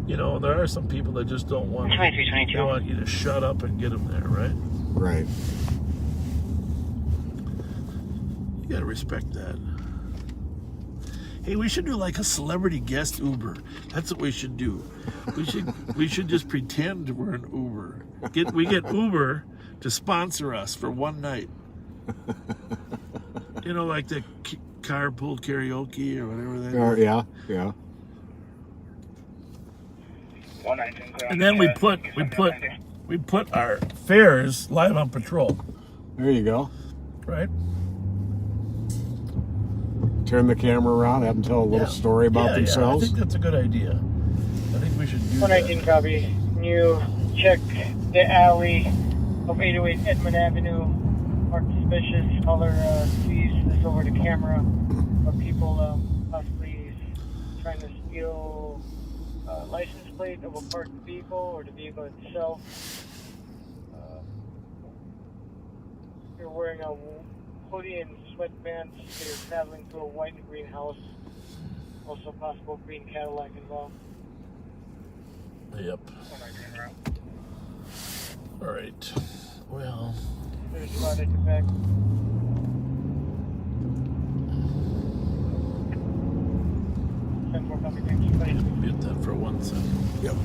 You know, there are some people that just don't want. 2322. They want you to shut up and get them there, right? Right. You gotta respect that. Hey, we should do like a celebrity guest Uber. That's what we should do. We should just pretend we're an Uber. We get Uber to sponsor us for one night. You know, like the carpool karaoke or whatever that is. Yeah. And then we put our fares live on patrol. There you go. Right? turn the camera around, have them tell a little story about themselves. I think that's a good idea. I think we should do 119 copy. Can you check the alley of 808 Edmund Avenue? Marked suspicious. Caller, please this over to camera of people possibly trying to steal license plate of a parked vehicle or the vehicle itself. You're wearing a hoodie and sweatpants. You're traveling through a white and green house. Also possible green Cadillac involved. Yep. All right. Well. There's a spot at the back. Mute that for 1 second. Yep.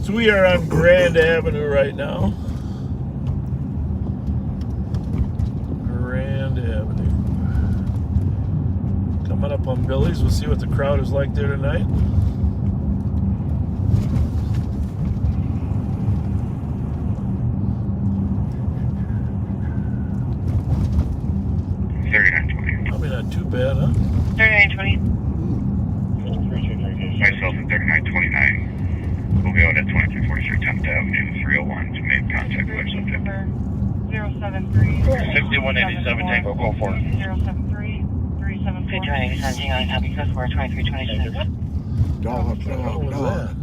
So we are on Grand Avenue right now. Grand Avenue. Coming up on Billy's. We'll see what the crowd is like there tonight. Probably not too bad, huh? 3920. Myself at 3929. We'll be out at 2343 10th Avenue, 301 to make contact with our subject. 073. 6187 Tango, go for it. 073 374. 228 on copy code for 2326. Dog. What was that?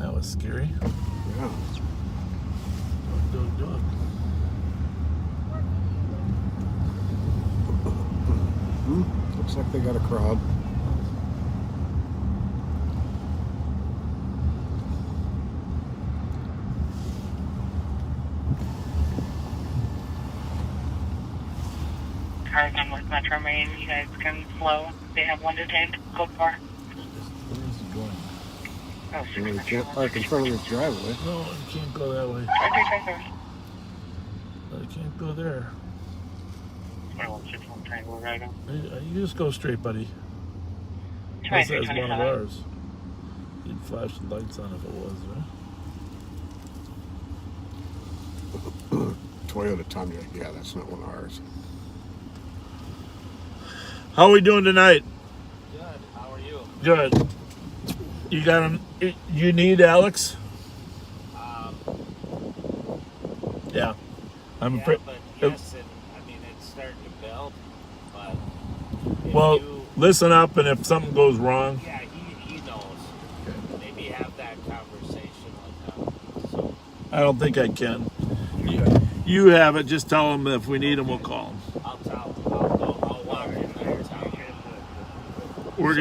That was scary. Yeah. Dog. Looks like they got a crowd. Cars on with Metro Main, you guys can slow. They have one detained. Code 4. Where is he going? Oh, You can't park in front of his driveway. No, you can't go that way. Okay. I can't go there. 2161 Triangle right on. You just go straight, buddy. This is one of ours. You'd flash the lights on if it was, right? Toyota Tundra. Yeah, that's not one of ours. How are we doing tonight? Good. How are you? Good. You got him? You need Alex? Yeah. I'm afraid. But yes, it's starting to build. But well, listen up, and if something goes wrong. Yeah, he knows. Okay. Maybe have that conversation with him. So. I don't think I can. You have it. Just tell them if we need them, we'll call them. I'll tell them. I'll log in there. We're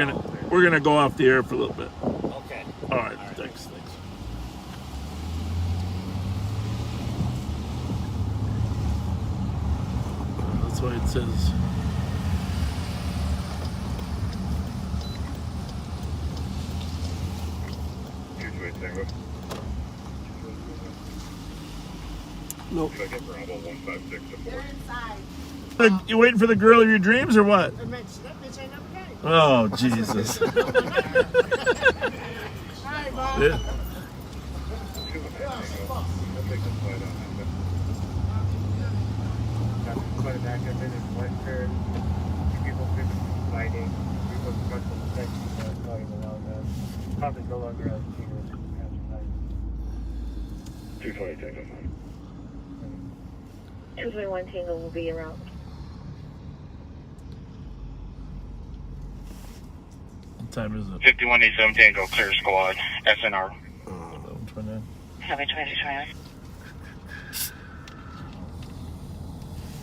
gonna go off the air for a little bit. Okay. All right. Thanks. That's why it says. Nope. You waiting for the girl of your dreams or what? Oh, Jesus. Yeah. No longer has 220 Tango. 221 Tango will be around. What time is it? 5187 Tango, clear squad, SNR. 11:29. Heavy 2029.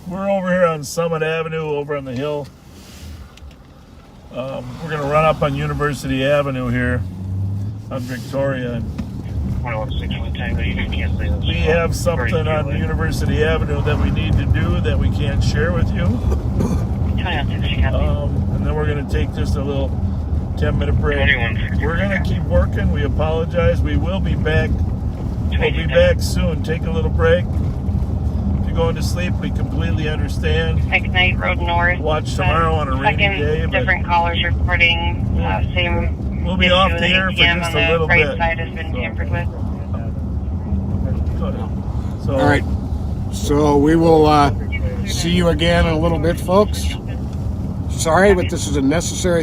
We're over here on Summit Avenue, over on the hill. We're going to run up on University Avenue here on Victoria. We have something on University Avenue that we need to do that we can't share with you. And then we're going to take just a little 10-minute break. We're going to keep working. We apologize. We will be back. We'll be back soon. Take a little break. If you're going to sleep, we completely understand. McKnight Road North. Watch tomorrow on a rainy day. Different callers reporting same. We'll be off the air for just a little bit. The right side has been tampered with. So, all right. So we will see you again in a little bit, folks. Sorry, but this is a necessary